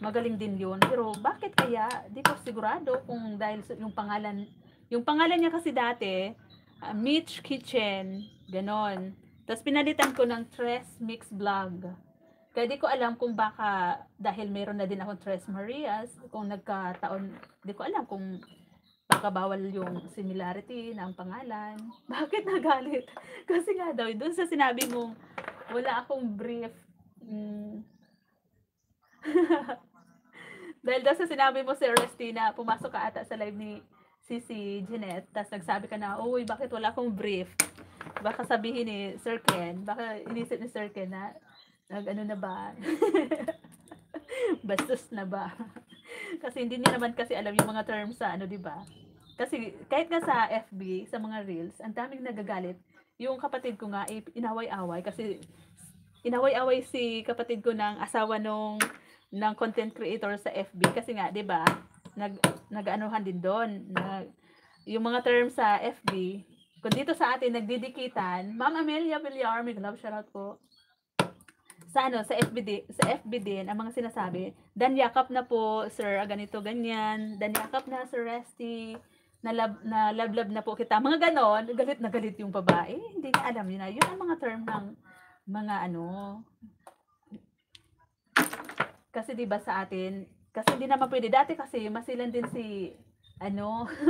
Magaling din yun. Pero bakit kaya? Di ko sigurado kung dahil yung pangalan niya kasi dati, Mitch Kitchen, ganon. Tapos pinalitan ko ng Tres Mix Vlog. Kaya di ko alam kung baka dahil meron na din akong Tres Marias, kung nagkataon, di ko alam kung baka bawal yung similarity ng pangalan. Bakit nagalit? Kasi nga daw, dun sa sinabi mo, wala akong brief. Dahil daw sa sinabi mo, Sir Resty, na pumasok ka ata sa live ni si Jeanette, tapos nagsabi ka na, uy, bakit wala akong brief? Baka sabihin ni Sir Ken, baka inisip ni Sir Ken na, na ba? Bastos na ba? Kasi hindi niya naman kasi alam yung mga terms sa di ba? Kasi kahit nga sa FB, sa mga reels, ang daming nagagalit. Yung kapatid ko nga, inaway-away kasi inaway-away si kapatid ko ng asawa ng content creator sa FB kasi nga, 'di ba? Nag-anuhan din doon yung mga terms sa FB. Kung dito sa atin nagdidikitan, Ma'am Amelia Villar, may love shoutout po. Sa FB din ang mga sinasabi, dan yakap na po sir, ganito ganyan, dan yakap na Sir Resty, na love na po kita, mga ganon. Galit na galit yung babae, hindi niya alam yun na yun ang mga term ng mga kasi diba sa atin, kasi hindi naman pwede, dati kasi masilan din si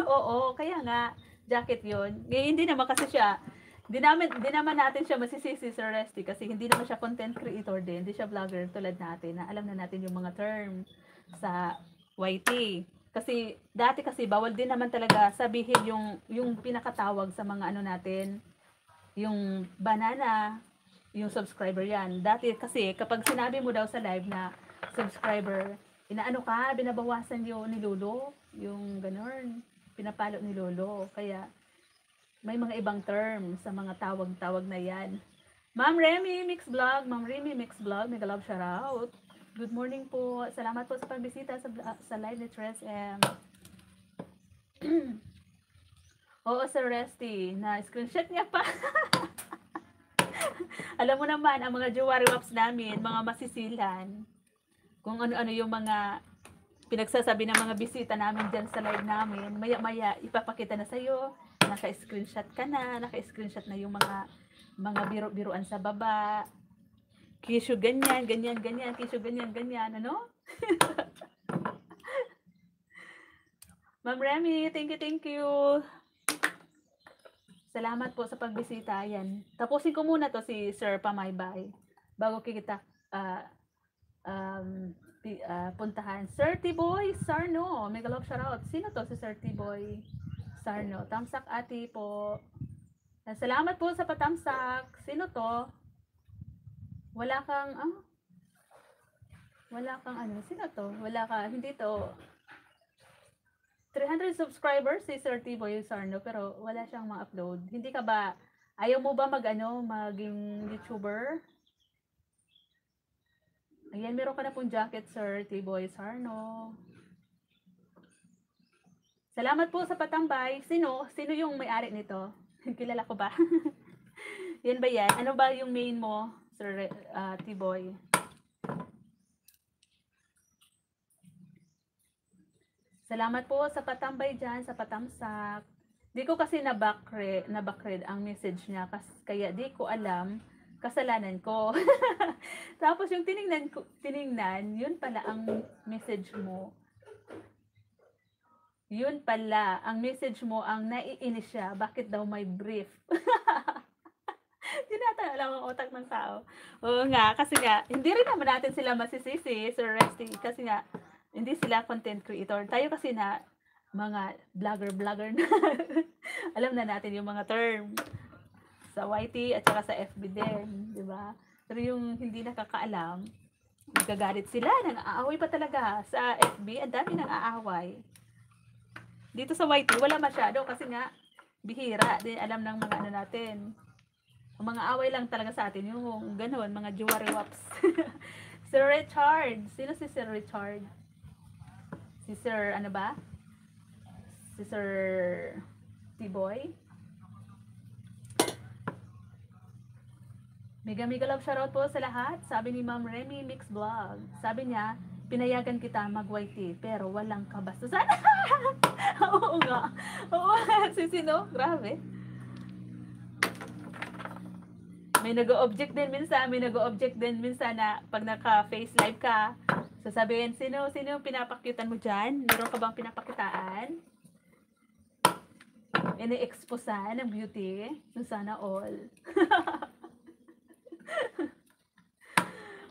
oo, kaya nga jacket yun, ngayon hindi naman kasi siya. Di naman natin siya masisisi, Sir Resty, kasi hindi naman siya content creator din, hindi siya vlogger tulad natin, na alam na natin yung mga term sa YT. Kasi dati kasi bawal din naman talaga sabihin yung pinakatawag sa mga natin, yung banana, yung subscriber yan. Dati kasi kapag sinabi mo daw sa live na subscriber, binabawasan yung ni Lolo, yung ganon, pinapalo ni Lolo. Kaya may mga ibang term sa mga tawag-tawag na yan. Ma'am Remy Mix Vlog, may love shoutout. Good morning po. Salamat po sa pagbisita sa live ni Tres M. Oo, Sir Resty, na screenshot niya pa. Alam mo naman, ang mga Jewari Waps namin, mga masisilan. kung ano-ano yung mga pinagsasabi ng mga bisita namin dyan sa live namin. Maya-maya, ipapakita na sa'yo. Naka-screenshot ka na. Naka-screenshot na yung mga biro-biruan sa baba. Kisyo ganyan, ganyan, ganyan. Kisyo ganyan, ganyan. Ano? Ma'am Remy, thank you, thank you. Salamat po sa pagbisita. Ayan. Tapusin ko muna to si Sir Pamaybay. Bago kita puntahan. Sir T-Boy Sarno. Mega love shoutout. Sino to si Sir T-Boy Sarno? Tamsak ati po. Salamat po sa patamsak. Sino to? Wala kang ano. Sino to? Wala ka. Hindi to. 300 subscribers si Sir T-Boy Sarno pero wala siyang ma-upload. Hindi ka ba, ayaw mo ba maging YouTuber? Ayan, meron ka na pong jacket, Sir T-Boy Sarno. Salamat po sa patambay. Sino yung may-ari nito? Kilala ko ba? Yan ba yan? Ano ba yung main mo, Sir T-Boy? Salamat po sa patambay dyan, sa patamsak. Di ko kasi na-backread ang message niya. Kaya di ko alam, kasalanan ko. Tapos yung tiningnan, yun pala ang message mo. Yun pala, ang message mo, ang naiinis siya. Bakit daw may brief? Tinatala lang ang otak ng tao. Oo nga, kasi nga, hindi rin naman natin sila masisisi, Sir Resty. Kasi nga, hindi sila content creator. Tayo kasi na mga vlogger na. Alam na natin yung mga term sa YT at saka sa FB din, di ba? Pero yung hindi nakakaalam, nagagalit sila, nang-aaway pa talaga. Sa FB, ang dami nang aaway. Dito sa YT, wala masyado kasi nga, bihira din alam ng mga ano natin. Ang mga away lang talaga sa atin, yung ganun, mga juwari-waps. Sir Richard, sino si Sir Richard? Si Sir, ano ba? Si Sir T-Boy? Mega love shoutout po sa lahat. Sabi ni Ma'am Remy Mix Vlog. Sabi niya, pinayagan kita mag-YT pero walang kabastusan. Oo nga. Oo nga. Sino? Grabe. May nag-o-object din minsan na pag naka-face live ka, sasabihin, sino pinapakyutan mo dyan? Meron ka bang pinapakitaan? Ini-exposan ng beauty? Sana all.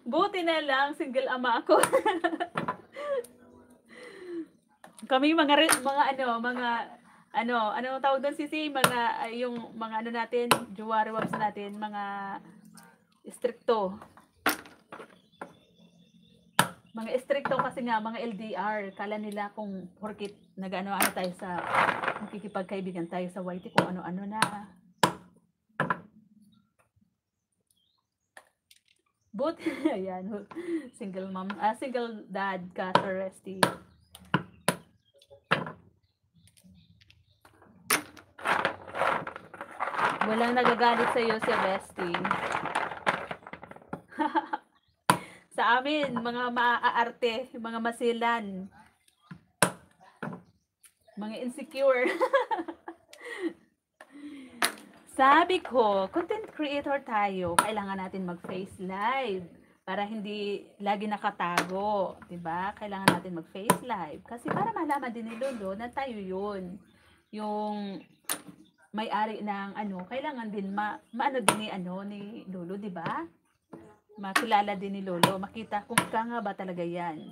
Buti na lang, single ama ako. Kami ano tawag doon sisi, yung mga ano natin, juwari wabs natin, mga stricto. Mga stricto kasi nga, mga LDR, kala nila kung porkit nag-ano tayo sa, nakikipagkaibigan tayo sa YT, kung ano-ano na. But, ayan, single dad ka, Sir Resty. Walang nagagalit sa iyo, Sir Resty. Sa amin, mga maaarte, mga masilan, mga insecure. Sabi ko, content creator tayo, kailangan natin mag-face live para hindi lagi nakatago, 'di ba? Kailangan natin mag-face live kasi para malaman din ni Lolo na tayo 'yun. Yung may-ari ng ano, kailangan din maano din ni Lolo, 'di ba? Makilala din ni Lolo, makita kung ka nga ba talaga 'yan.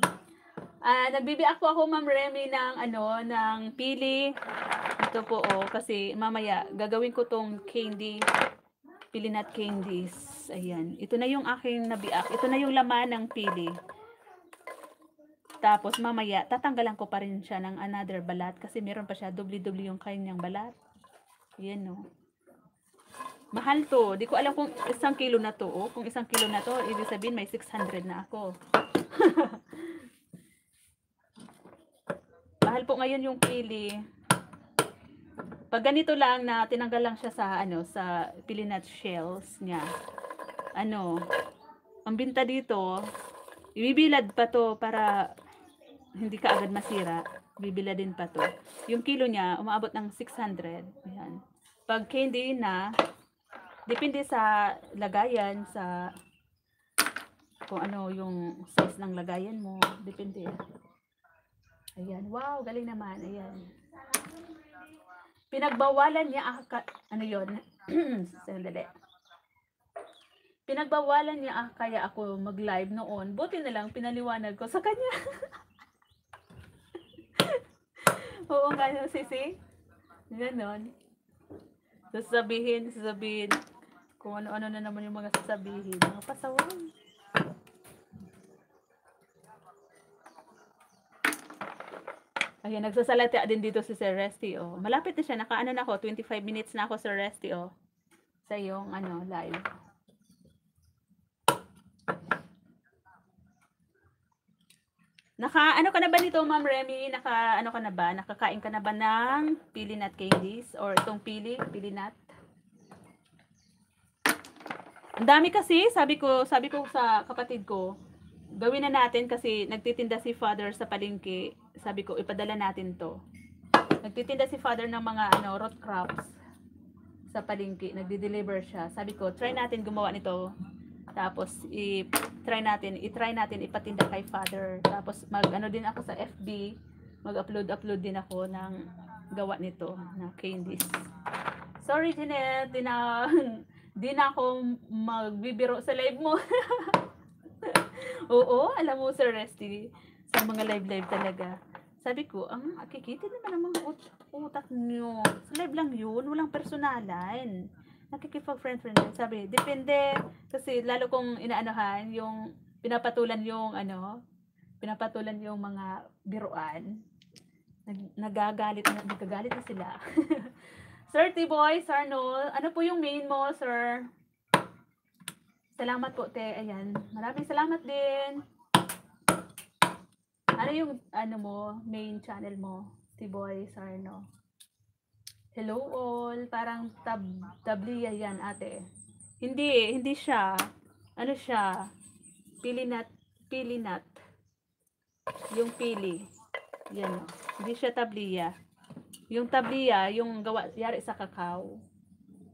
Nagbibiak po ako, Ma'am Remy, ng pili. Ito po, kasi mamaya gagawin ko tong candy, pili nut candies. Ayan. Ito na yung aking nabiak. Ito na yung laman ng pili. Tapos mamaya, tatanggalan ko pa rin siya ng another balat kasi meron pa siya, dubli-dubli yung kanyang balat. Ayan, no. Mahal to. Di ko alam kung 1 kilo na to. Kung 1 kilo na to, ibig sabihin may 600 na ako. Mahal po ngayon yung pili. Pag ganito lang na tinanggal lang siya sa pili nut shells niya. Ang binta dito Ibibilad pa to para hindi ka agad masira. Bibiladin pa to. Yung kilo niya, umaabot ng 600. Ayan. Pag candy na, depende sa lagayan, sa kung ano yung size ng lagayan mo. Depende. Ayan. Wow, galing naman. Ayan. Pinagbawalan niya, ano yun? Sandali. Pinagbawalan niya kaya ako mag-live noon. Buti na lang pinaliwanag ko sa kanya. Oo nga, no, sisi. Ganon. Sasabihin kung ano-ano na naman yung mga sasabihin. Mga pasaway. Ayan, nagsasalita din dito si Sir Resty, oh. Malapit na siya. Nakaano na ako, 25 minutes na ako, Sir Resty, oh. Sa iyong, live. Ano ka na ba nito, Ma'am Remy? Ano ka na ba? Nakakain ka na ba ng pili nut candies? Or itong pili nut? Ang dami kasi, sabi ko sa kapatid ko, gawin na natin kasi nagtitinda si Father sa palengke. Sabi ko, ipadala natin to. Nagtitinda si Father ng mga root crops sa palengke. Nagde-deliver siya. Sabi ko, try natin gumawa nito. Tapos, i-try natin ipatinda kay Father. Tapos, din ako sa FB. Mag-upload din ako ng gawa nito, na candies. Sorry, Jeanette. Di na ako magbibiro sa live mo. Oo, alam mo, Sir Resty, sa mga live talaga. Sabi ko, kikita naman ang mga utak nyo. Sa live lang yun, walang personalan. Nakikipag-friend lang. Sabi, depende. Kasi lalo kong inaanohan, yung pinapatulan yung mga biruan. Nagagalit na sila. Sir T-Boy, Sir Noel, ano po yung main mo, sir? Salamat po, te. Ayan. Maraming salamat din. Ano yung, main channel mo? T-Boy, Sir No. Hello all. Parang tabliya yan, ate. Hindi siya. Ano siya? Pili nut. Yung pili. Yan. Hindi siya tabliya. Yung tabliya, yung gawa, yari sa kakao.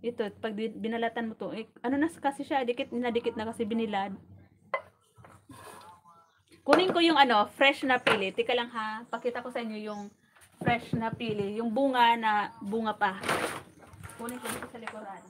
Ito, pag binalatan mo to, ano na kasi siya, dikit na kasi binilad. Kunin ko yung fresh na pili. Tika lang ha, pakita ko sa inyo yung fresh na pili. Yung bunga pa. Kunin ko dito sa likuran.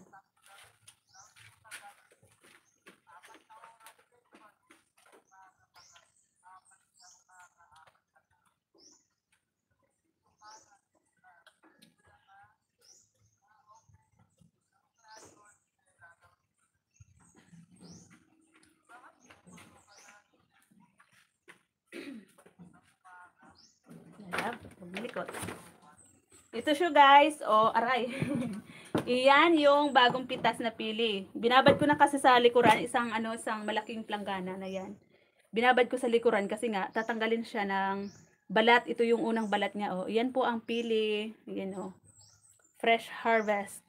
Ito siya guys, aray. Iyan yung bagong pitas na pili. Binabad ko na kasi sa likuran isang malaking planggana na yan. Binabad ko sa likuran kasi nga tatanggalin siya ng balat. Ito yung unang balat niya, oh. Iyan po ang pili, yan, oh. Fresh harvest.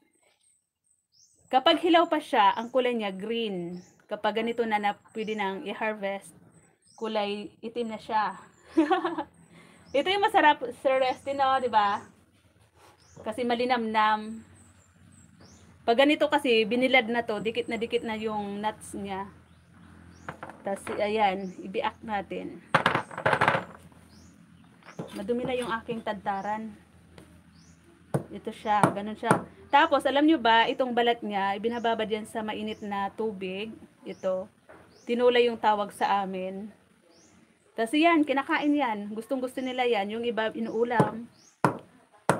Kapag hilaw pa siya, ang kulay niya green. Kapag ganito na pwede nang i-harvest, kulay itim na siya. Ito yung masarap, Sir Resty, no, di ba? Kasi malinamnam. Pag ganito kasi, binilad na to, dikit na yung nuts niya. Tapos, ayan, ibiak natin. Madumi na yung aking tadtaran. Ito siya, ganun siya. Tapos, alam nyo ba, itong balat niya, ibinababad yan sa mainit na tubig. Ito. Tinulay yung tawag sa amin. Tapos yan, kinakain yan. Gustong gusto nila yan. Yung iba, inuulam.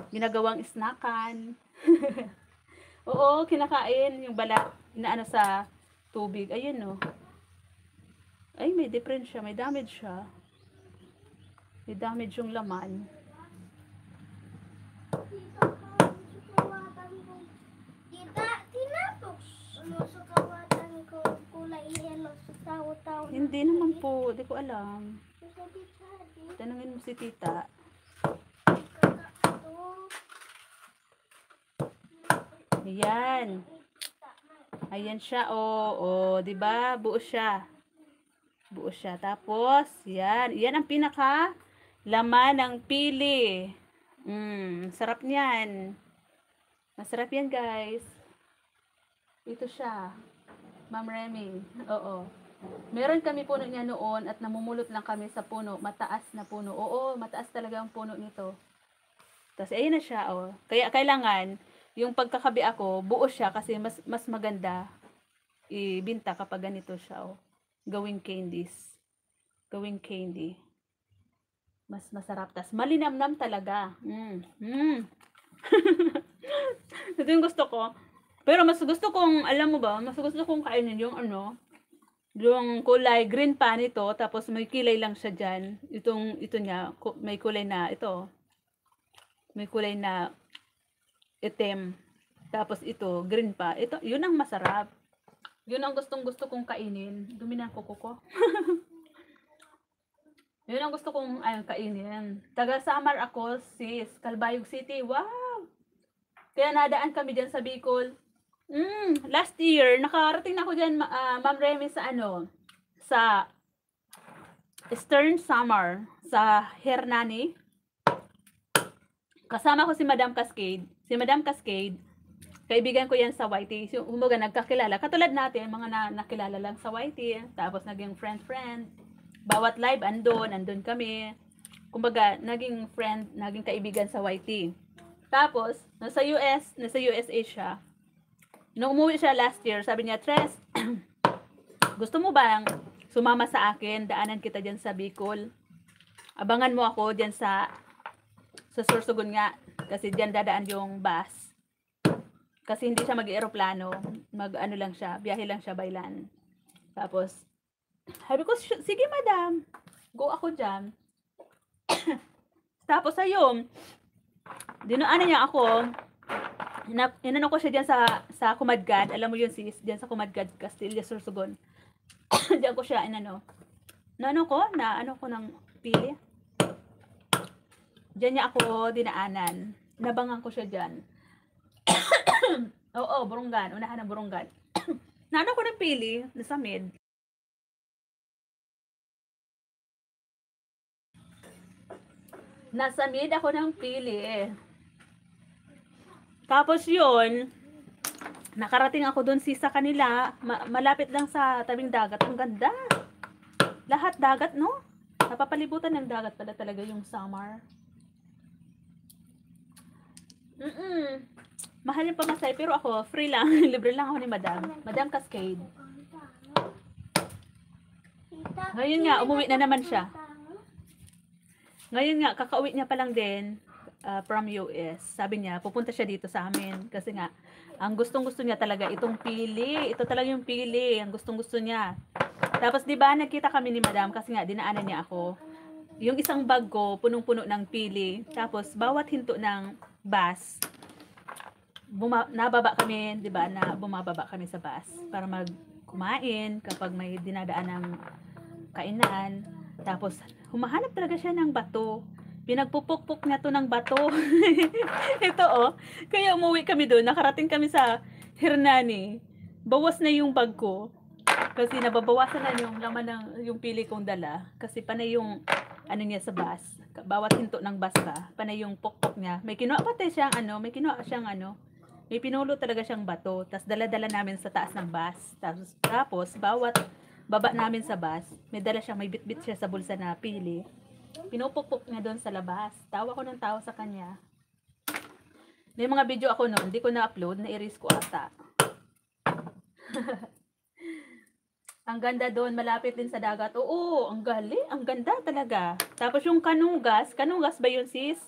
Ginagawang snackan. Oo, kinakain. Yung balat, inaano sa tubig. Ayun, no. Ay, may difference siya. May damage siya. May damage yung laman. Hindi naman po. Hindi ko alam. Tanungin mo si tita. Ayan. Ayan siya, oh, 'di ba? Buo siya. Buo siya. Tapos, yan. Yan ang pinaka laman ng pili. Sarap niyan. Masarap yan, guys. Ito siya. Ma'am Remy. Oo. Meron kami puno niya noon at namumulot lang kami sa puno. Mataas na puno. Oo, mataas talaga ang puno nito. Tapos, ayun na siya, oh. Kaya, kailangan, yung pagkakabi ako, buo siya kasi mas maganda ibinta kapag ganito siya, oh. Gawing candies. Gawing candy. Mas masarap. Tapos, malinamnam talaga. Ito yung gusto ko. Pero mas gusto kong, alam mo ba, mas gusto kong kainin yung ano, yung kulay green pa nito, tapos may kilay lang siya dyan. Ito niya, may kulay na, ito. May kulay na itim. Tapos ito, green pa. Ito, yun ang masarap. Yun ang gusto kong kainin. Dumi na ang kuko ko. Yun ang gusto kong kainin. Taga Samar ako, sis. Calbayog City. Wow! Kaya nadaan kami dyan sa Bicol. Last year, nakarating na ako dyan, Ma'am Remy, sa ano, sa Eastern Samar, sa Hernani. Kasama ko si Madam Cascade. Si Madam Cascade, kaibigan ko yan sa YT. So, humaga, nagkakilala. Katulad natin, mga nakilala lang sa YT. Tapos, naging friend-friend. Bawat live, andun kami. Kumbaga, naging friend, naging kaibigan sa YT. Tapos, nasa USA siya. Nung umuwi siya last year, sabi niya, Tres, gusto mo bang sumama sa akin? Daanan kita dyan sa Bicol. Abangan mo ako dyan sa Sorsogon nga. Kasi dyan dadaan yung bus. Kasi hindi siya mag-aeroplano. Mag-ano lang siya, biyahe lang siya by land. Tapos, sabi ko, sige madam, go ako dyan. Tapos ayun, dinaanan niya ako. Inano ko siya dyan sa Kumadgad. Alam mo yun sis, dyan sa Kumadgad, Castilla, Sorsogon. Diyan ko siya inano. Ano ko ng pili. Diyan niya ako dinaanan. Nabangan ko siya dyan. Oo, Burungan. Unahan ng Burungan. Naano ko ng pili, nasa mid. Nasa mid ako ng pili. Tapos yun, nakarating ako doon sa kanila, malapit lang sa tabing dagat. Ang ganda. Lahat dagat, no? Napapalibutan ng dagat pala talaga yung Samar. Mahal yung pamasay, pero ako, free lang. Libre lang ako ni Madam Cascade. Ngayon nga, umuwi na naman siya. Ngayon nga, kakauwi niya pa lang din. From US. Sabi niya, pupunta siya dito sa amin. Kasi nga, ang gustong-gusto niya talaga itong pili. Ito talaga yung pili. Ang gustong-gusto niya. Tapos, di ba, nagkita kami ni Madam kasi nga, dinaanan niya ako. Yung isang bag ko, punong-puno ng pili. Tapos, bawat hinto ng bus, nababa kami, di ba, bumababa kami sa bus para magkumain kapag may dinadaan ng kainan. Tapos, humahanap talaga siya ng bato. Pinagpupukpuk niya to ng bato. Ito oh. Kaya umuwi kami doon. Nakarating kami sa Hernani. Bawas na yung bag ko. Kasi nababawasan na yung laman ng yung pili kong dala. Kasi panay yung ano niya sa bus. Bawat hinto ng bus ba, panay yung pukpuk niya. May kinuha pati siyang may pinulo talaga siyang bato. Tapos dala-dala namin sa taas ng bus. Tapos bawat baba namin sa bus, may dala siya, may bit-bit siya sa bulsa na pili. Pinupukpuk niya doon sa labas. Tawa ko ng tawa sa kanya. May mga video ako noon, hindi ko na-upload, na-erase ko ata. Ang ganda doon, malapit din sa dagat. Oo, ang galing, ang ganda talaga. Tapos yung kanugas ba yun sis?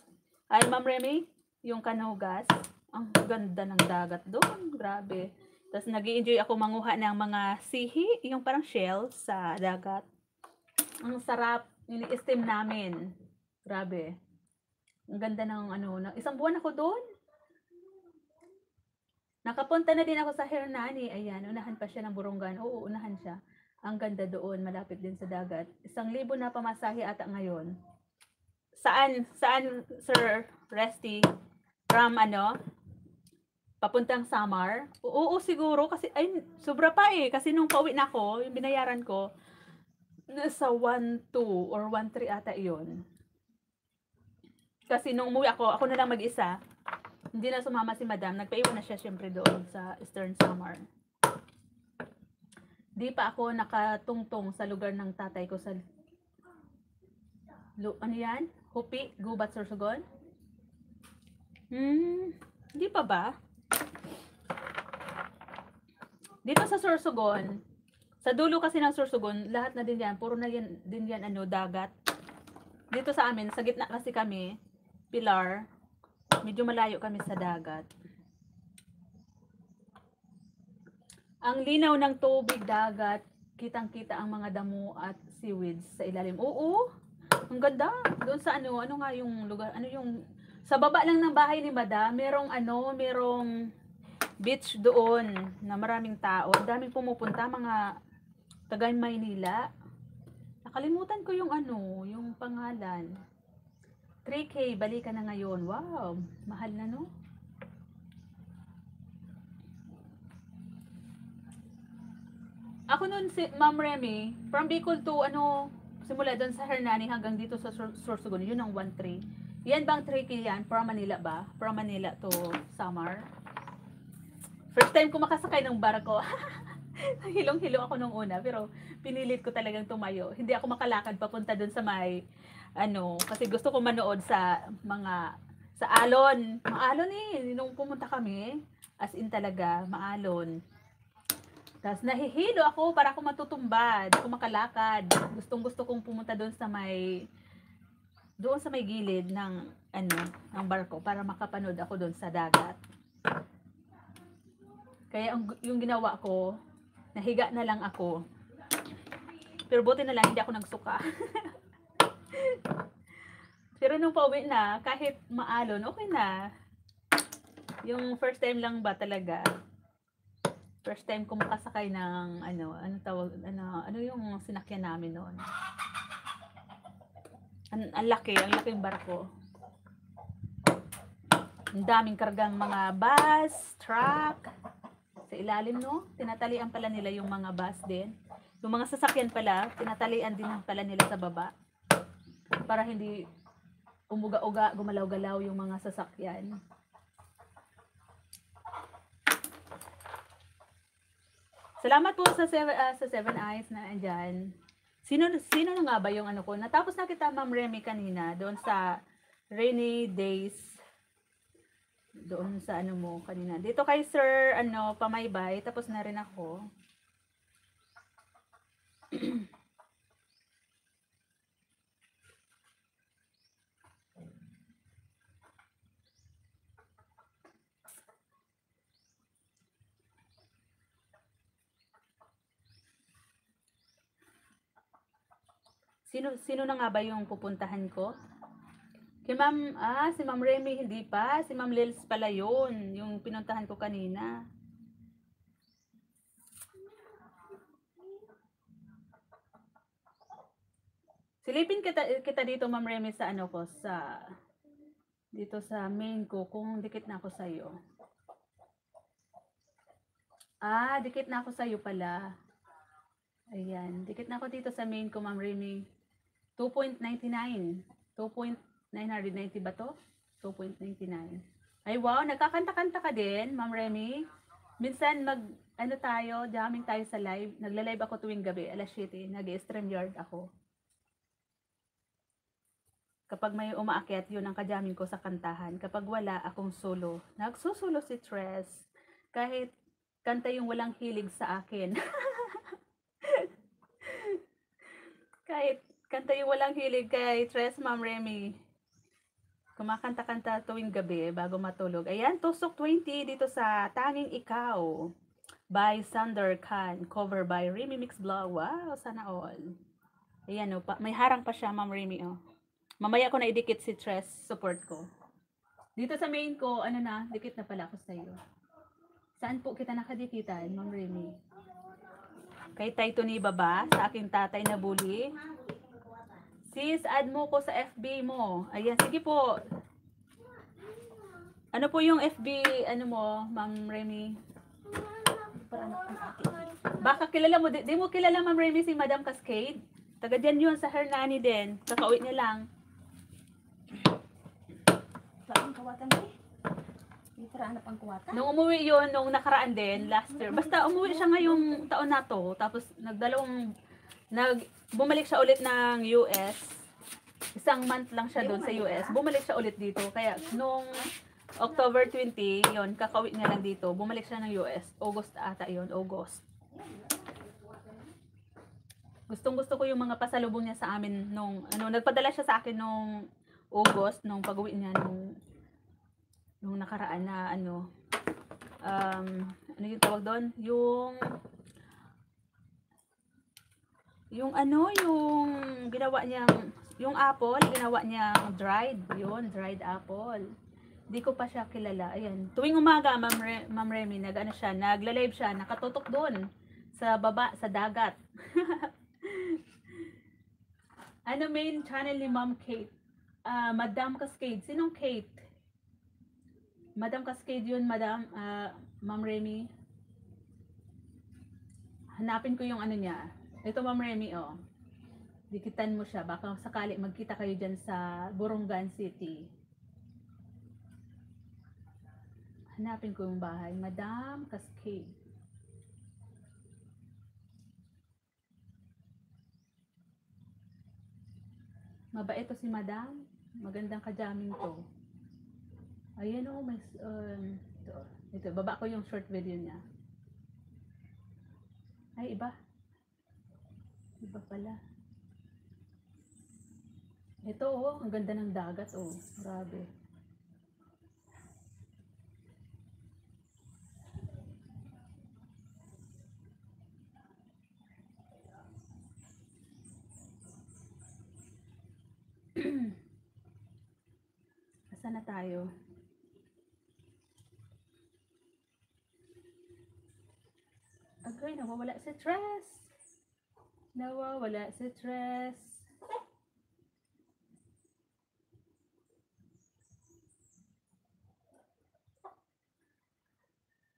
Ay, Ma'am Remy, yung kanugas, ang ganda ng dagat doon, grabe. Tapos nag-i-enjoy ako manguha ng mga sihi, yung parang shell sa dagat. Ang sarap. Ini-steam namin. Grabe. Ang ganda ng isang buwan ako doon. Nakapunta na din ako sa Hernani. Ayan, unahan pa siya ng Burungan. Oo, unahan siya. Ang ganda doon, malapit din sa dagat. 1,000 na pamasahe ata ngayon. Saan, Sir Resty? From papuntang Samar? Oo, siguro. Kasi, sobra pa eh. Kasi nung pauwi na ako, yung binayaran ko, Nasa 1-2 or 1-3 ata yun. Kasi nung umuwi ako na lang mag-isa. Hindi na sumama si madam. Nagpaiwan na siya syempre doon sa Eastern Samar. Di pa ako nakatungtong sa lugar ng tatay ko sa... Ano yan? Hupi? Gubat, Sorsogon? Di pa ba? Dito sa Sorsogon, sa dulo kasi ng Sorsogon, lahat na din yan, puro na yan, din yan dagat. Dito sa amin, sa gitna kasi kami, Pilar, medyo malayo kami sa dagat. Ang linaw ng tubig dagat, kitang-kita ang mga damo at seaweeds sa ilalim. Oo, ang ganda. Doon sa ano nga yung lugar, sa baba lang ng bahay ni Madam, merong beach doon na maraming tao. Daming pumupunta, mga taga Maynila. Nakalimutan ko yung yung pangalan. 3K, balikan na ngayon. Wow, mahal na no? Ako nun si Ma'am Remy, from Bicol to simula doon sa Hernani hanggang dito sa Sorsogon, yun ang 1-3. Yan bang 3K yan? From Manila ba? From Manila to Samar. First time ko makasakay ng barko. Hilong-hilong ako nung una, pero pinilit ko talagang tumayo. Hindi ako makalakad papunta doon sa may kasi gusto ko manood sa alon. Maalon nung pumunta kami, as in talaga, maalon. Tapos nahihilo ako para ako matutumba, hindi ako makalakad. Gustong-gusto kong pumunta doon sa may gilid ng barko para makapanood ako doon sa dagat. Kaya yung ginawa ko, nahiga na lang ako. Pero buti na lang hindi ako nagsuka. Pero nung pauwi na, kahit maalon, okay na. Yung first time lang ba talaga? First time ko makasakay ng ano yung sinakyan namin noon. Ang laking barko. Ang daming kargang mga bus, truck. Sa ilalim, no? Tinatalian pala nila yung mga bus din. Yung mga sasakyan pala, tinatalian din pala nila sa baba. Para hindi umuga-uga, gumalaw-galaw yung mga sasakyan. Salamat po sa Seven Eyes na andyan. Sino na nga ba yung ko? Natapos na kita, Ma'am Remy, kanina, doon sa rainy days. Doon sa mo kanina. Dito kay Sir, Pamaybay, tapos na rin ako. Sino na nga ba yung pupuntahan ko? Si Ma'am Remy hindi pa. Si Ma'am Lils pala yun. Yung pinuntahan ko kanina. Silipin kita dito, Ma'am Remy, sa dito sa main ko, kung dikit na ako sa'yo. Dikit na ako sa'yo pala. Ayan, dikit na ako dito sa main ko, Ma'am Remy. 2.99. 2.990 ba to? 2.99. Ay wow, nagkakanta-kanta ka din, Ma'am Remy. Minsan jamming tayo sa live. Nagla-live ako tuwing gabi, alas 7, nag-StreamYard ako. Kapag may umaakyat, yun ang kajamming ko sa kantahan. Kapag wala akong solo, nagsusulo si Tres. Kahit kanta yung walang hilig sa akin. Kahit kanta yung walang hilig kay Tres, Ma'am Remy. Kumakanta-kanta tuwing gabi bago matulog. Ayan, Tusok 20 dito sa Tanging Ikaw by Sander Khan. Cover by Remy Mix Vlog. Wow, sana all. Ayan, may harang pa siya, Ma'am Remy. Mamaya ko na idikit si Tres, support ko. Dito sa main ko, dikit na pala ako sa iyo. Saan po kita nakadikitan, Ma'am Remy? Kay Taito ni Baba, sa aking tatay na bully. Sis, add mo ko sa FB mo. Ayan, sige po. Ano po yung FB, mo, Ma'am Remy? Baka kilala mo, di mo kilala, Ma'am Remy, si Madam Cascade? Taga dyan yun sa Hernani din. Kakauwi niya lang. Saan kawatan eh? Hindi para hanap ang kuwatan. Nung umuwi yun, nung nakaraan din, last year. Basta umuwi siya ngayong taon na to. Tapos bumalik siya ulit ng US. Isang month lang siya doon sa US. Bumalik siya ulit dito. Kaya nung October 20, yon kakauwi niya lang dito. Bumalik siya ng US. August ata yon, August. Gustong-gusto ko yung mga pasalubong niya sa amin nung nagpadala siya sa akin nung August nung pag-uwi niya nung nakaraan na ano yung tawag doon? Yung ginawa niyang yung apple, ginawa niyang dried apple. Di ko pa siya kilala. Ayan. Tuwing umaga, Ma'am Remy, nagla-live siya, nakatutok doon sa baba, sa dagat. Ano main channel ni Ma'am Kate? Madam Cascade. Sinong Kate? Madam Cascade yun, Ma'am Remy. Hanapin ko yung ano niya. Ito, Ma'am Remy, oh. Dikitan mo siya. Baka sakali magkita kayo dyan sa Borongan City. Hanapin ko yung bahay. Madam Cascade. Mabait to si Madam. Magandang kajaming to. Ayan o, may ito, baba ko yung short video niya. Ay, iba. Iba pala. Ito oh, ang ganda ng dagat oh. Grabe. Asa na tayo? Agay, nawawala si Tres. Nawawala si Tres.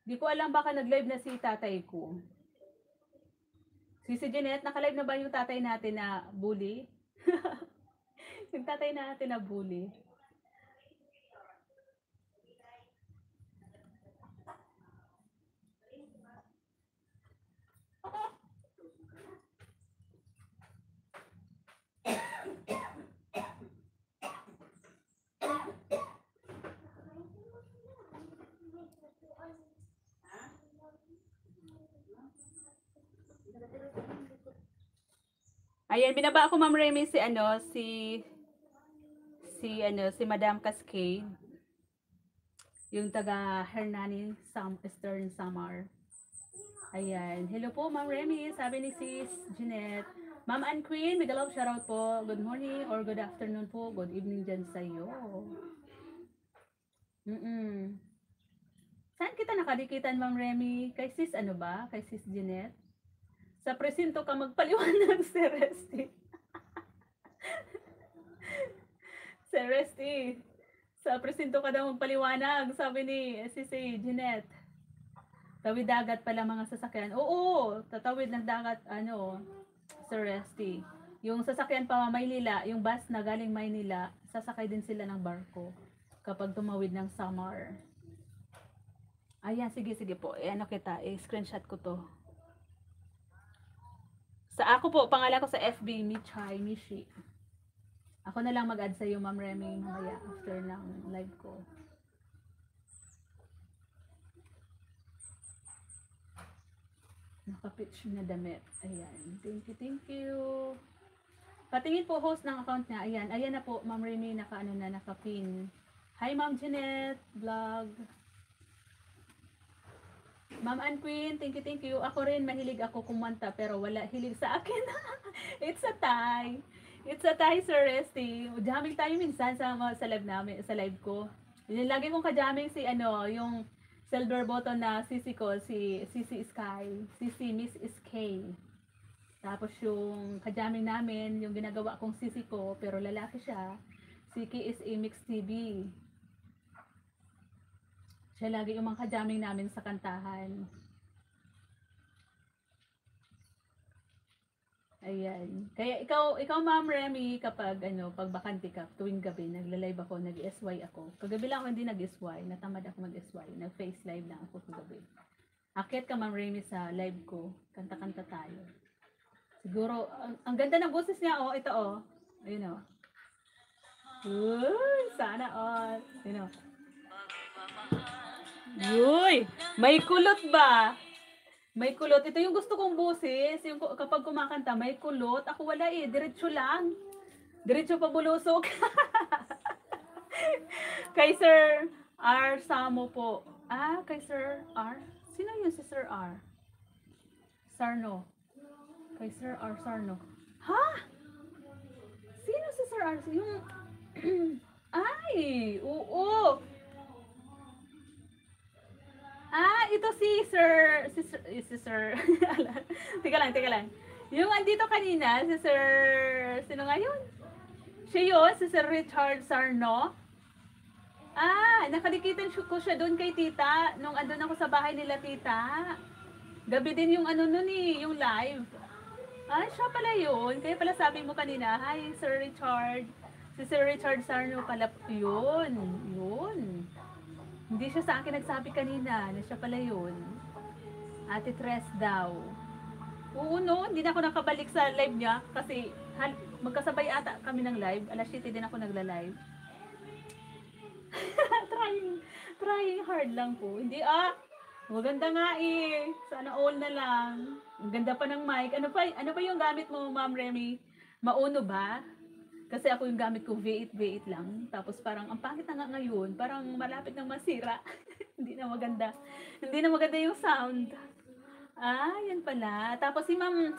Di ko alam baka nag-live na si tatay ko. Si Jeanette, naka-live na ba yung tatay natin na bully? Yung tatay natin na bully. Ayan, binaba ako Ma'am Remy si Madam Cascade. Yung taga Hernani, Eastern Samar. Ayan. Hello po Ma'am Remy, sabi ni Sis Jeanette. Ma'am Ann Queen, mega love shoutout po. Good morning or good afternoon po. Good evening dyan sa'yo. Saan kita nakadikitan Ma'am Remy? Kay Sis ano ba? Kay Sis Jeanette? Sa presinto ka magpaliwanag, Sir Resty. Sir Resty. Sa presinto ka daw magpaliwanag, sabi ni si Jeanette. Tawid dagat pala mga sasakyan. Oo, tatawid ng dagat, Sir Resty. Yung sasakyan pa Maynila, yung bus na galing Maynila, sasakay din sila ng barko kapag tumawid ng Samar. Ayan, sige po. Screenshot ko to. Sa ako po, pangalan ko sa FB, Michi. Ako na lang mag-add sa iyo, Ma'am Remy, mamaya after ng live ko. Naka-pitch na damit. Ayan. Thank you. Patingin po host ng account niya. Ayan na po, Ma'am Remy, naka-pin. Hi, Ma'am Jeanette, vlog. Ma'am Ann Queen, thank you. Ako rin, mahilig ako kumanta, pero wala hilig sa akin. It's a tie. It's a tie, Sir Resty. Jamming tayo minsan sa live ko. Yung lagi kong ka-jamming yung silver button na sisi ko, si Sky, Miss SK. Tapos yung ka-jamming namin, yung ginagawa kong sisi ko, pero lalaki siya, si KSA Mix TV. Siya lagi yung mga ka-jamming namin sa kantahan. Ayan. Kaya ikaw Ma'am Remy, kapag pag bakante ka, tuwing gabi, nagla-live ako, nag-SY ako. Kagabi lang ako hindi nag-SY, natamad ako mag-SY, nag-face live lang ako kagabi. Akyat ka Ma'am Remy sa live ko, kanta-kanta tayo. Siguro, ang ganda ng boses niya, oh, ito oh. Ayun oh. Uy, sana all. Ayun oh. Uy, may kulot ba? May kulot. Ito yung gusto kong boses. Yung kapag kumakanta, may kulot. Ako wala eh. Diretso lang. Diretso pa bulusok. Kay Sir R. Samo po. Ah, kay Sir R. Sino yun si Sir R? Sarno. Kay Sir R. Sarno. Ha? Sino si Sir R? Yung... Ay! Oo! Ah, ito si Sir, teka lang. Yung andito kanina, si Sir, sino nga yun? Siya yun, si Sir Richard Sarno. Ah, nakadikitan ko siya doon kay tita, nung andun ako sa bahay nila tita. Gabi din yung nun eh, yung live. Ah, siya pala yun. Kaya pala sabi mo kanina, hi Sir Richard. Si Sir Richard Sarno pala yun. Hindi siya sa akin nagsabi kanina na siya pala yun. Ate Tres daw. Oo no, hindi na ako nakabalik sa live niya kasi magkasabay ata kami ng live. Alas 7 din ako nagla-live. trying hard lang po. Hindi maganda nga eh. Sana all na lang. Ang ganda pa ng mic. Ano pa yung gamit mo, Ma'am Remy? Mauno ba? Kasi ako yung gamit ko V8 lang. Tapos parang ang pangit na nga ngayon, parang malapit nang masira. Hindi na maganda yung sound. Ah, yan pala. Tapos si Ma'am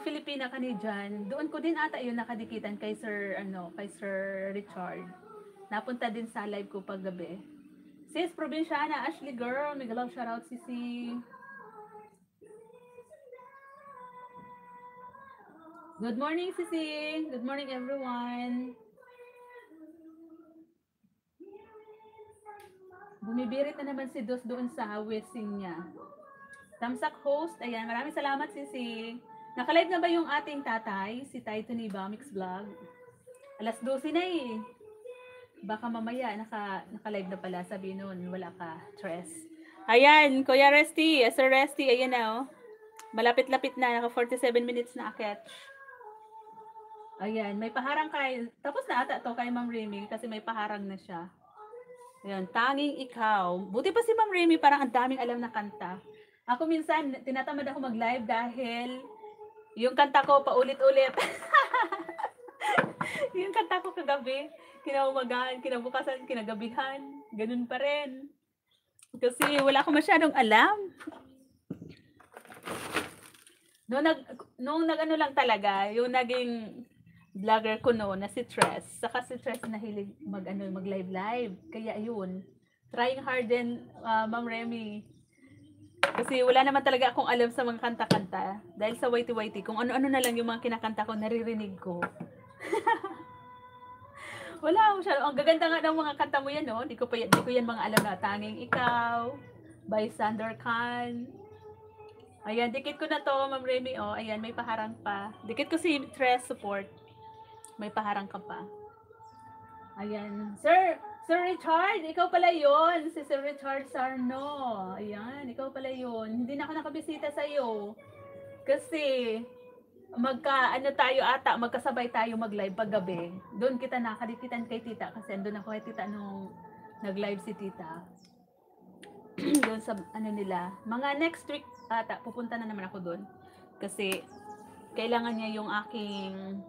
Filipina Canadian, doon ko din ata yun nakadikitan kay Sir Richard. Napunta din sa live ko paggabi. Sis Provinciana, Ashley girl, mega love shoutout sisi. Good morning, Sisi. Good morning, everyone. Bumibirit na naman si Dos doon sa wishing niya. Tamsak host. Ayan, maraming salamat, Sisi. Nakalive na ba yung ating tatay, si Taito ni Bamix Vlog? Alas 12 na eh. Baka mamaya, naka-live na pala. Sabi nun, wala ka, Tres. Ayan, Kuya Resty. Sir Resty, ayan na oh. Malapit-lapit na, naka 47 minutes na akit. Ayan, may paharang tapos na ata to kay Ma'am Remy kasi may paharang na siya. Ayan, tanging ikaw. Buti pa si Ma'am Remy, parang ang daming alam na kanta. Ako minsan, tinatamad ako mag-live dahil yung kanta ko paulit-ulit. Yung kanta ko kagabi, kinaumagaan, kinabukasan, kinagabihan. Ganun pa rin. Kasi wala akong masyadong alam. Nung nag-ano lang talaga, yung naging vlogger ko noon na si Tres. Saka si Tres nahilig mag-live. Kaya ayun. Trying hard din, Ma'am Remy. Kasi wala naman talaga akong alam sa mga kanta-kanta. Dahil sa YT-YT, kung ano-ano na lang yung mga kinakanta ko, naririnig ko. Wala, ang gaganda nga ng mga kanta mo yan, no? Di ko yan mga alam na. Tanging Ikaw, by Sander Khan. Ayan, dikit ko na to, Ma'am Remy. Oh, ayan, may paharang pa. Dikit ko si Tres support. May paharang ka pa. Ayan. Sir Richard, ikaw pala yun. Si Sir Richard Sarno. Ayan, ikaw pala yun. Hindi na ako nakabisita sa iyo. Kasi, magkasabay tayo mag-live paggabi. Doon kita nakadikitan kay tita. Kasi andun ako kay tita nung nag-live si tita. Doon sa nila. Mga next week ata, pupunta na naman ako doon. Kasi, kailangan niya yung aking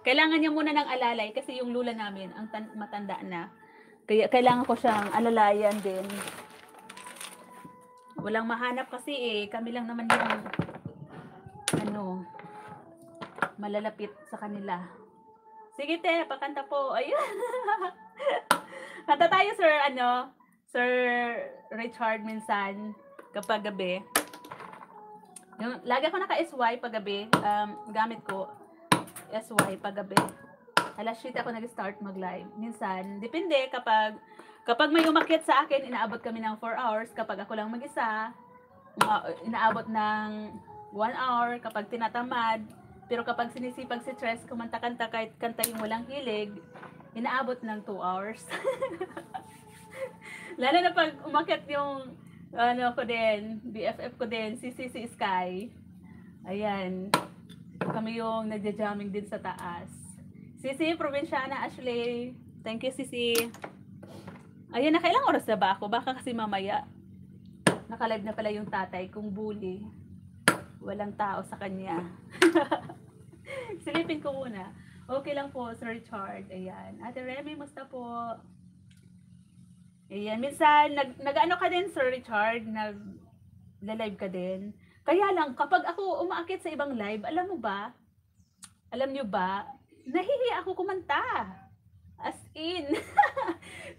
kailangan niya muna ng alalay kasi yung lula namin ang matanda na. Kaya kailangan ko siyang alalayan din. Walang mahanap kasi eh. Kami lang naman yung malalapit sa kanila. Sige te, pakanta po. Ayun. Kanta tayo Sir Richard minsan kapag gabi. Lagi ako naka-SY paggabi. Gamit ko SY paggabi. Alas 7 ako nag-start mag-live. Minsan, depende kapag may umakyat sa akin, inaabot kami ng 4 hours. Kapag ako lang mag-isa, inaabot ng 1 hour kapag tinatamad. Pero kapag sinisipag si Tres, kumanta-kanta kahit kanta yung walang hilig, inaabot ng 2 hours. Lalo na pag umakyat yung ko din, BFF ko din, si Sky. Ayan. Kami yung nagja-jamming din sa taas. Sisi, Provinciana Ashley. Thank you, Sisi. Ayan, nakailang oras na ba ako? Baka kasi mamaya. Nakalive na pala yung tatay kung bully. Walang tao sa kanya. Silipin ko muna. Okay lang po, Sir Richard. Ayan. Ate Remy, musta po? Ayan. Minsan, nag-ano ka din, Sir Richard? Nag-live ka din. Kaya lang, kapag ako umaakit sa ibang live, alam nyo ba, nahihiya ako kumanta. As in.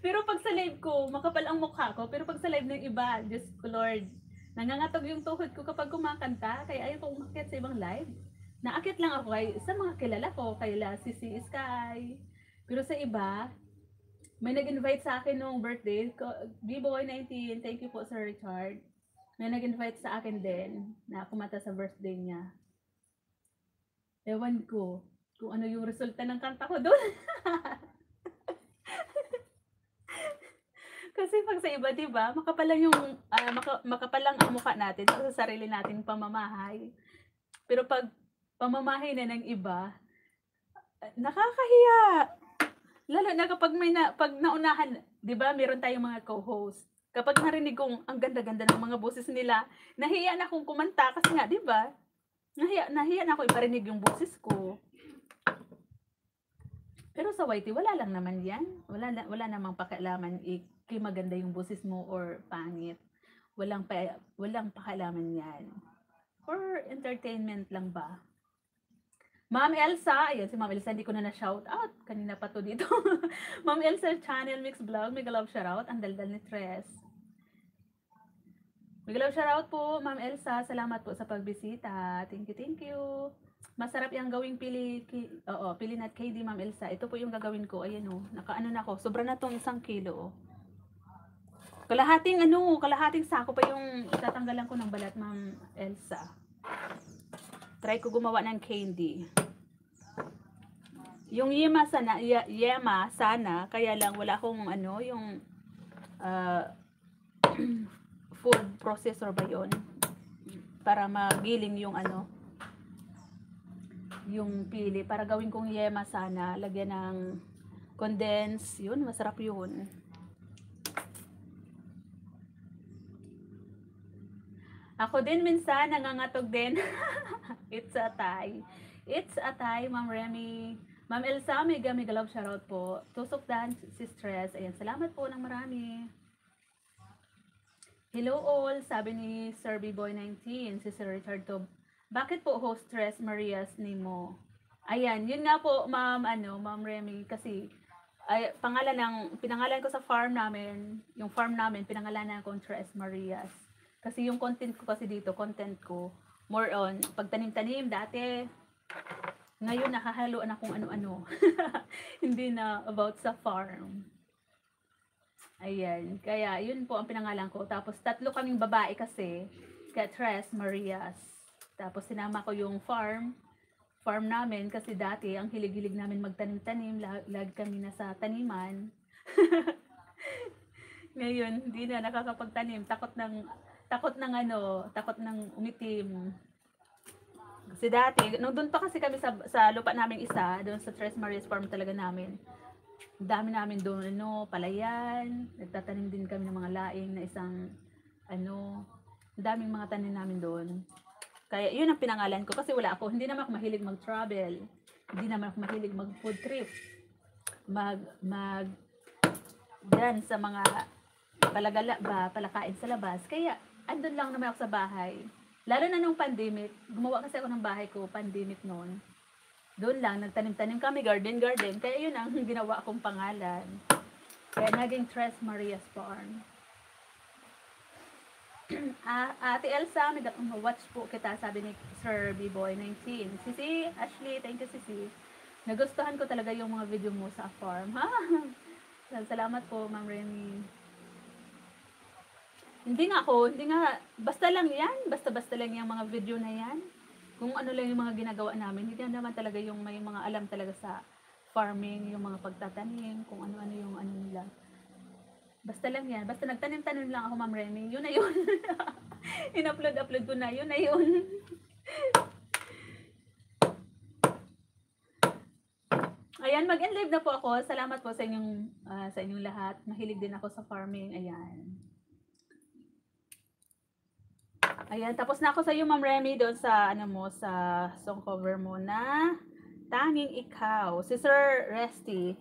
Pero pag sa live ko, makapal ang mukha ko. Pero pag sa live ng iba, Diyos ko Lord, nangangatog yung tuhod ko kapag kumakanta. Kaya ayaw ko umakyat sa ibang live. Naakit lang ako sa mga kilala ko, kayla si Sky. Pero sa iba, may nag-invite sa akin nung birthday, B-Boy 19, thank you po Sir Richard. May nag-invite sa akin din na kumanta sa birthday niya. Ewan ko kung ano yung resulta ng kanta ko doon. Kasi pag sa iba, diba, makapalang ang mukha natin sa sarili nating pamamahay. Pero pag pamamahay na ng iba, nakakahiya. Lalo na kapag pag naunahan, 'di ba, meron tayong mga co-host. Kapag narinig kong ang ganda-ganda ng mga boses nila, nahiya na akong kumanta kasi nga, 'di ba? Nahiya na ako iparinig yung boses ko. Pero sa YT, wala lang naman 'yan. Wala namang pakialaman kay maganda yung boses mo or pangit. Walang pakialaman 'yan. For entertainment lang ba? Ma'am Elsa, ayan si Ma'am Elsa, hindi ko na shout out. Kanina pa to dito. Ma'am Elsa Channel Mix Vlog, mega love shoutout. Ang daldal ni Tres. Mega love shoutout po, Ma'am Elsa. Salamat po sa pagbisita. Thank you. Masarap yung gawing pili nut KD, Ma'am Elsa. Ito po yung gagawin ko. Ayan o, nakaano na ako. Sobra na tong 1 kilo. Kalahating sako pa yung tatanggalan ko ng balat, Ma'am Elsa. Try ko gumawa ng candy. Yung yema sana, kaya lang wala akong yung food processor ba yun? Para magiling yung yung pili. Para gawin kong yema sana, lagyan ng condense, yun, masarap yun. Ako din minsan, nangangatog din. It's a tie, Ma'am Remy. Ma'am Elsa, mega love shoutout po. Tusok dan, si Stress. Ayan, salamat po ng marami. Hello all, sabi ni Sir B-Boy 19, si Sir Richard Tob. Bakit po host Stress Marias Nemo? Ayan, yun nga po, Ma'am Remy, kasi pinangalan ko sa farm namin, yung farm namin, pinangalanan ko Tres Marias. Kasi yung content ko, more on pagtanim-tanim dati. Ngayon nakahaluan akong ano-ano. Hindi na about sa farm. Ayan, kaya yun po ang pinangalan ko. Tapos 3 kaming babae kasi, kaya Tres Marias. Tapos sinama ko yung farm namin kasi dati ang hilig-hilig namin magtanim-tanim, lagi kami nasa taniman. Ngayon, hindi na nakakapagtanim, takot ng umitim. Kasi dati, nung doon pa kasi kami sa lupa namin isa, doon sa Tres Marias farm talaga namin. Dami namin doon, palayan, nagtatanim din kami ng mga laing na isang, daming mga tanim namin doon. Kaya yun ang pinangalan ko kasi hindi naman ako mahilig mag-travel. Hindi naman ako mahilig mag-food trip. Dyan sa mga palakain sa labas. Kaya, andun lang naman ako sa bahay. Lalo na nung pandemic, gumawa kasi ako ng bahay ko, pandemic noon. Doon lang, nagtanim-tanim kami, garden. Kaya yun ang ginawa kong pangalan. Kaya naging Tres Marias Farm. Ate Elsa, watch po kita, sabi ni Sir B-Boy 19. Sisi, Ashley, thank you Sisi. Nagustuhan ko talaga yung mga video mo sa farm. Ha? Salamat po, Ma'am Remy. Hindi nga, basta lang yan, basta-basta lang yung mga video na yan. Kung ano lang yung mga ginagawa namin, hindi naman talaga yung may mga alam talaga sa farming, yung mga pagtatanim, kung ano-ano yung ano nila. Basta lang yan, basta nagtanim-tanim lang ako, Ma'am Remy, yun na yun. In-upload ko na, yun na yun. Ayan, mag-end live na po ako. Salamat po sa inyong lahat. Mahilig din ako sa farming. Ayan. Ayan, tapos na ako sa iyo, Ma'am Remy, doon sa sa song cover mo na Tanging Ikaw. Si Sir Resty.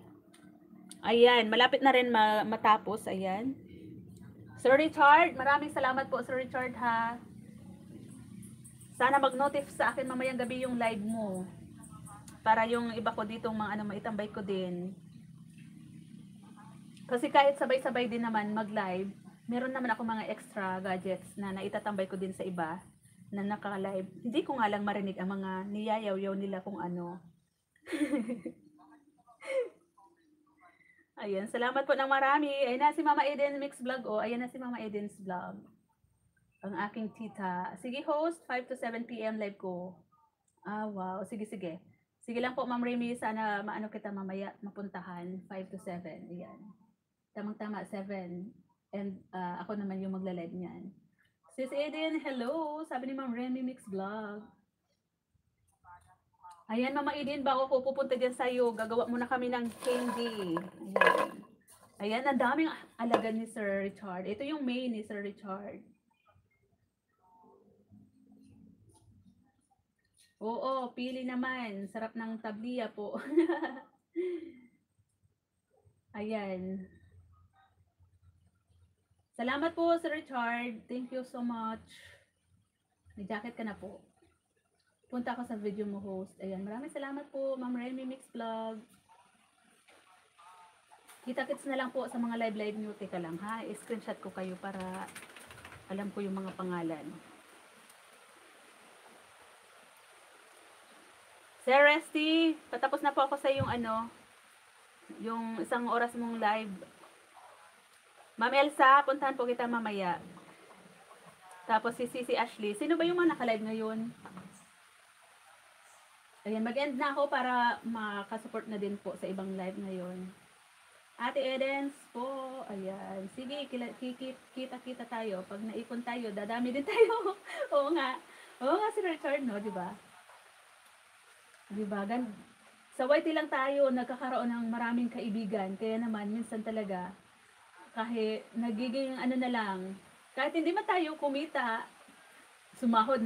Ayan, malapit na rin matapos. Ayan. Sir Richard, maraming salamat po, Sir Richard, ha. Sana mag-notify sa akin mamayang gabi yung live mo. Para yung iba ko ditong mga maitambay ko din. Kasi kahit sabay-sabay din naman mag-live, meron naman ako mga extra gadgets na naitatambay ko din sa iba na naka-live. Hindi ko nga lang marinig ang mga niyayaw-yaw nila kung ano. Ayan, salamat po ng marami. Ayan na si Mama Eden Mix Vlog. Oh, ayan na si Mama Eden's Vlog. Ang aking tita. Sige host, 5 to 7 PM live ko. Ah, wow. Sige, sige. Sige lang po, Ma'am Remy. Sana maano kita mamaya mapuntahan. 5 to 7. Ayan. Tamang-tama, 7. And ako naman yung magla-live niyan. Sis Eden, hello! Sabi ni Ma'am Remy Mix Vlog. Ayan, Mama Eden, bago ko pupunta dyan sa'yo, gagawa muna kami ng candy. Ayan. Ayan, ang daming alaga ni Sir Richard. Ito yung main ni Sir Richard. Oo, pili naman. Sarap ng tabliya po. Ayan. Salamat po, Sir Richard. Thank you so much. May jacket ka na po. Punta ako sa video mo, host. Ayan, maraming salamat po, Ma'am Remy Mix Vlog. Kita-kits na lang po sa mga live nyo. Teka lang, ha? I-screenshot ko kayo para alam ko yung mga pangalan. Sir Resty, patapos na po ako sa yung yung isang oras mong live. Ma'am Elsa, puntahan po kita mamaya. Tapos si Ashley. Sino ba yung mga naka-live ngayon? Ayan, mag-end na ako para makasupport na din po sa ibang live ngayon. Ate Edens po, ayan. Sige, kita-kita tayo. Pag naipon tayo, dadami din tayo. Oo nga. Oo nga si Richard, no? Diba? Diba? Sa YT lang tayo nagkakaroon ng maraming kaibigan. Kaya naman, minsan talaga, kahit nagiging na lang, kahit hindi man tayo kumita, sumahod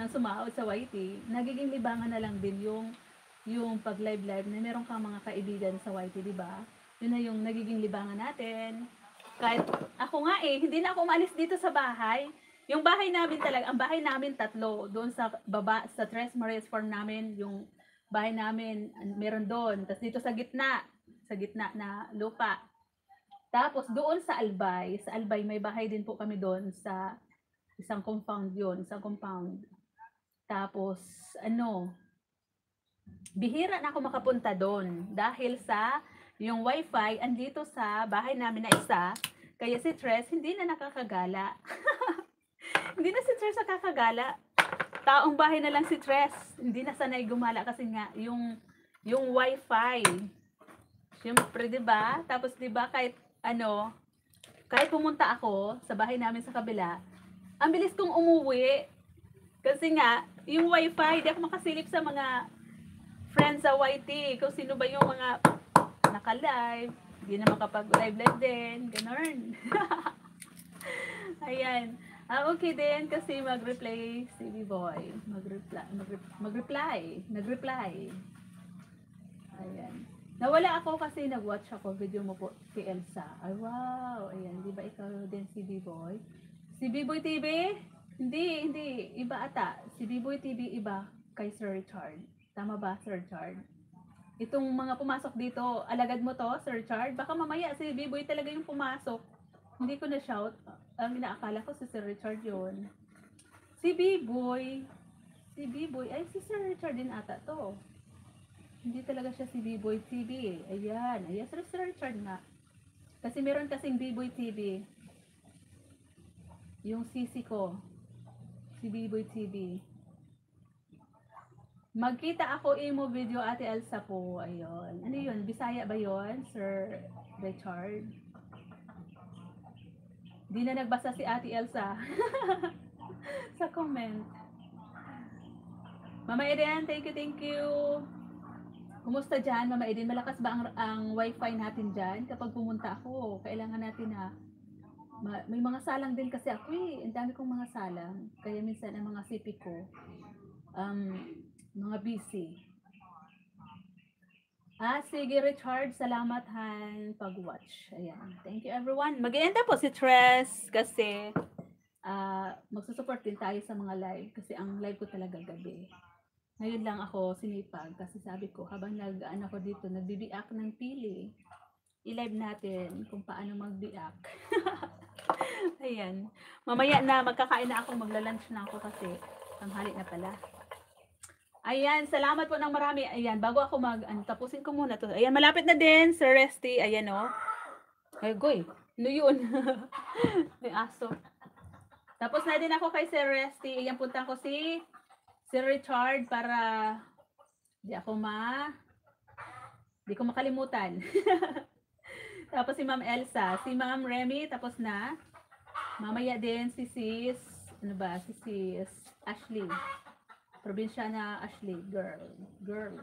sa YT, nagiging libangan na lang din yung pag-live na meron kang mga kaibigan sa YT, di ba? Yun na yung nagiging libangan natin. Kahit ako nga hindi na ako umalis dito sa bahay. Yung bahay namin talaga, ang bahay namin 3, doon sa baba, sa Tres Marias Farm namin, yung bahay namin, meron doon. Tapos dito sa gitna na lupa. Tapos doon sa Albay may bahay din po kami doon sa isang compound yun, isang compound. Tapos, bihira na ako makapunta doon dahil sa yung wifi andito sa bahay namin na isa. Kaya si Tres hindi na nakakagala. Hindi na si Tres nakakagala. Taong bahay na lang si Tres. Hindi na sanay gumala kasi nga yung wifi. Siyempre, 'di ba? Tapos 'di ba kahit pumunta ako sa bahay namin sa kabila, ang bilis kong umuwi. Kasi nga, yung wifi, di ako makasilip sa mga friends sa YT. Kung sino ba yung mga naka-live, hindi na makapag-live din. Ganon. Ayan. Okay din kasi mag-reply si B-Boy. Nag-reply. Ayan. Nawala ako kasi nag-watch ako video mo po si Elsa. Ay, wow. Ayan, di ba ikaw din si B-Boy? Si B-Boy TV? Hindi. Iba ata. Si B-Boy TV iba kay Sir Richard. Tama ba, Sir Richard? Itong mga pumasok dito, alagad mo to, Sir Richard? Baka mamaya si B-Boy talaga yung pumasok. Hindi ko na shout. Ang inaakala ko si Sir Richard yun. Si B-Boy. Ay, si Sir Richard din ata to. Hindi talaga siya si B-Boy TV eh. Ayan. Sir Richard nga. Kasi meron kasing B-Boy TV. yung sisi ko. Si Biboy TV. Magkita ako imo video Ate Elsa po. Ayun. Ano yun? Bisaya ba yun, Sir Richard? Di na nagbasa si Ate Elsa. Sa comment. Mama Eden, thank you. Kumusta dyan, Mama Eden? Malakas ba ang wifi natin dyan? Kapag pumunta ako, kailangan natin na may mga salang din kasi ako eh. Ang dami kong mga salang. Kaya minsan ang mga sipi ko, mga busy. Sige Richard, salamat Han pag-watch. Ayan. Thank you everyone. Mag-ienda po si Tres kasi magsusupport din tayo sa mga live kasi ang live ko talaga gabi. Ngayon lang ako sinipag kasi sabi ko habang nag-ano ako dito, nagbibiak ng pili. I-live natin kung paano magbiak. Ayan. Mamaya na magkakain na ako, magla-lunch na ako kasi tanghali na pala. Ayan, salamat po ng marami. Ayan, bago ako tapusin ko muna to. Ayan, malapit na din, Sir Resty. Ayan o. Ay, goy. Ano yun? May aso. Tapos na din ako kay Sir Resty. Ayan, punta ko si Sir Richard para di ko makalimutan. Tapos si Ma'am Elsa, si Ma'am Remy, tapos na. Mamaya din si Sis, si Sis Ashley. Probinsyana Ashley, girl.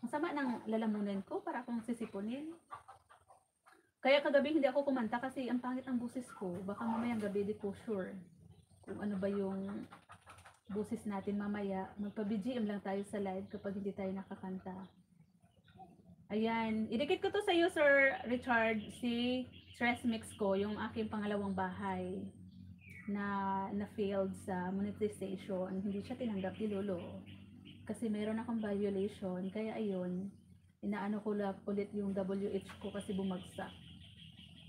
Masama ng lalamunan ko para akong sisipunin. Kaya kagabi hindi ako kumanta kasi ang pangit ang busis ko. Baka mamayang gabi di ko sure kung ano ba yung busis natin mamaya. Magpa-BGM lang tayo sa live kapag hindi tayo nakakanta. Ayan, idikit ko to sa iyo Sir Richard, si stress mix ko, yung aking pangalawang bahay na failed sa monetization. Hindi siya tinanggap ni Lolo kasi meron akong violation, kaya ayun, inaano ko lang ulit yung WH ko kasi bumagsak.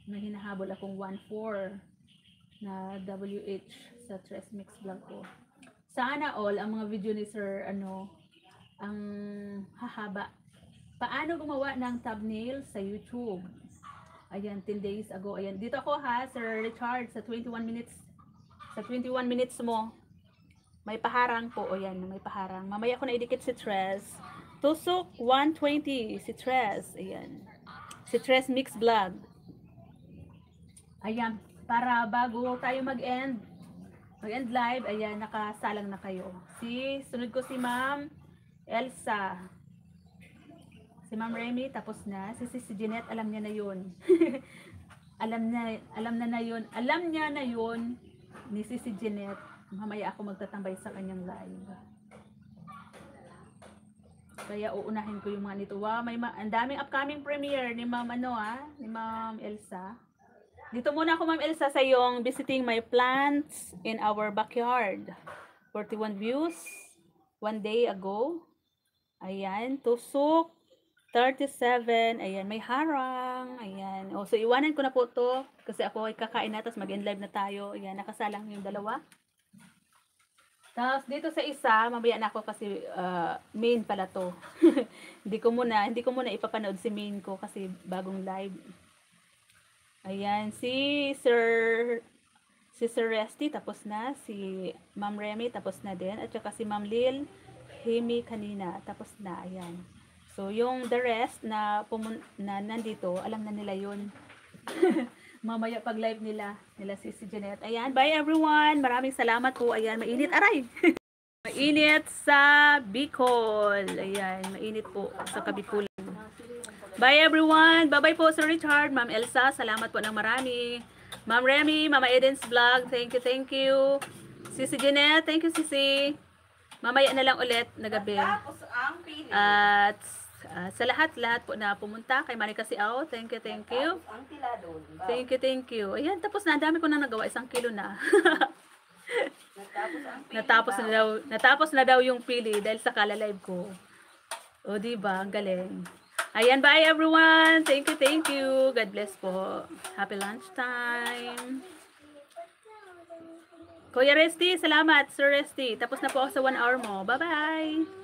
May hinahabol akong 1.4 na WH sa stress mix vlog ko. Sana all ang mga video ni Sir ang hahaba. Paano gumawa ng thumbnail sa YouTube? Ayan, 10 days ago. Ayan, dito ako ha, Sir Richard, sa 21 minutes. Sa 21 minutes mo, may paharang po. O yan, may paharang. Mamaya ko na idikit si Tres. Tusok 120, si Tres. Ayan. Si Tres Mix Vlog. Ayan, para bago tayo mag-end live, ayan, nakasalang na kayo. Sunod ko si Ma'am Elsa. Si Ma'am Remy, tapos na. Si Jeanette, alam niya na yun. alam niya na yun ni si Jeanette. Mamaya ako magtatambay sa kanyang live. Kaya uunahin ko yung mga nito. Wow, ang daming upcoming premiere ni Ma'am ni Ma'am Elsa. Dito muna ako Ma'am Elsa sa yung visiting my plants in our backyard. 41 views 1 day ago. Ayan, tusok 37, ayan, may harang, ayan. So, iwanan ko na po to kasi ako ay kakain na, tapos mag-end live na tayo. Ayan, nakasalang yung dalawa. Tapos, dito sa isa, mamaya na ako kasi main pala to. hindi ko muna ipapanood si main ko kasi bagong live. Ayan, si Sir Resty, tapos na. Si Ma'am Remy, tapos na din. At saka si Ma'am Lil, Himi kanina, tapos na, ayan. So, yung the rest na nandito, alam na nila yun. Mamaya pag live nila si Jeanette. Ayan, bye everyone. Maraming salamat po. Ayan, mainit. Aray! Mainit sa Bicol. Ayan, mainit po sa Kabikulan. Bye everyone. Bye-bye po Sir Richard, Ma'am Elsa. Salamat po ng marami. Ma'am Remy, Mama Eden's Vlog. Thank you. Sisi Jeanette, thank you Sisi. Mamaya na lang ulit na gabi. At sa lahat po na pumunta kay Manika Siao, thank you. Thank you. Ayan, tapos na, ang dami ko na nagawa, 1 kilo na. natapos na daw yung pili dahil sa kala-live ko. O diba, ang galing. Ayan, bye everyone. Thank you. God bless po. Happy lunchtime. Kuya Resty, salamat Sir Resty. Tapos na po ako sa 1 hour mo. Bye-bye.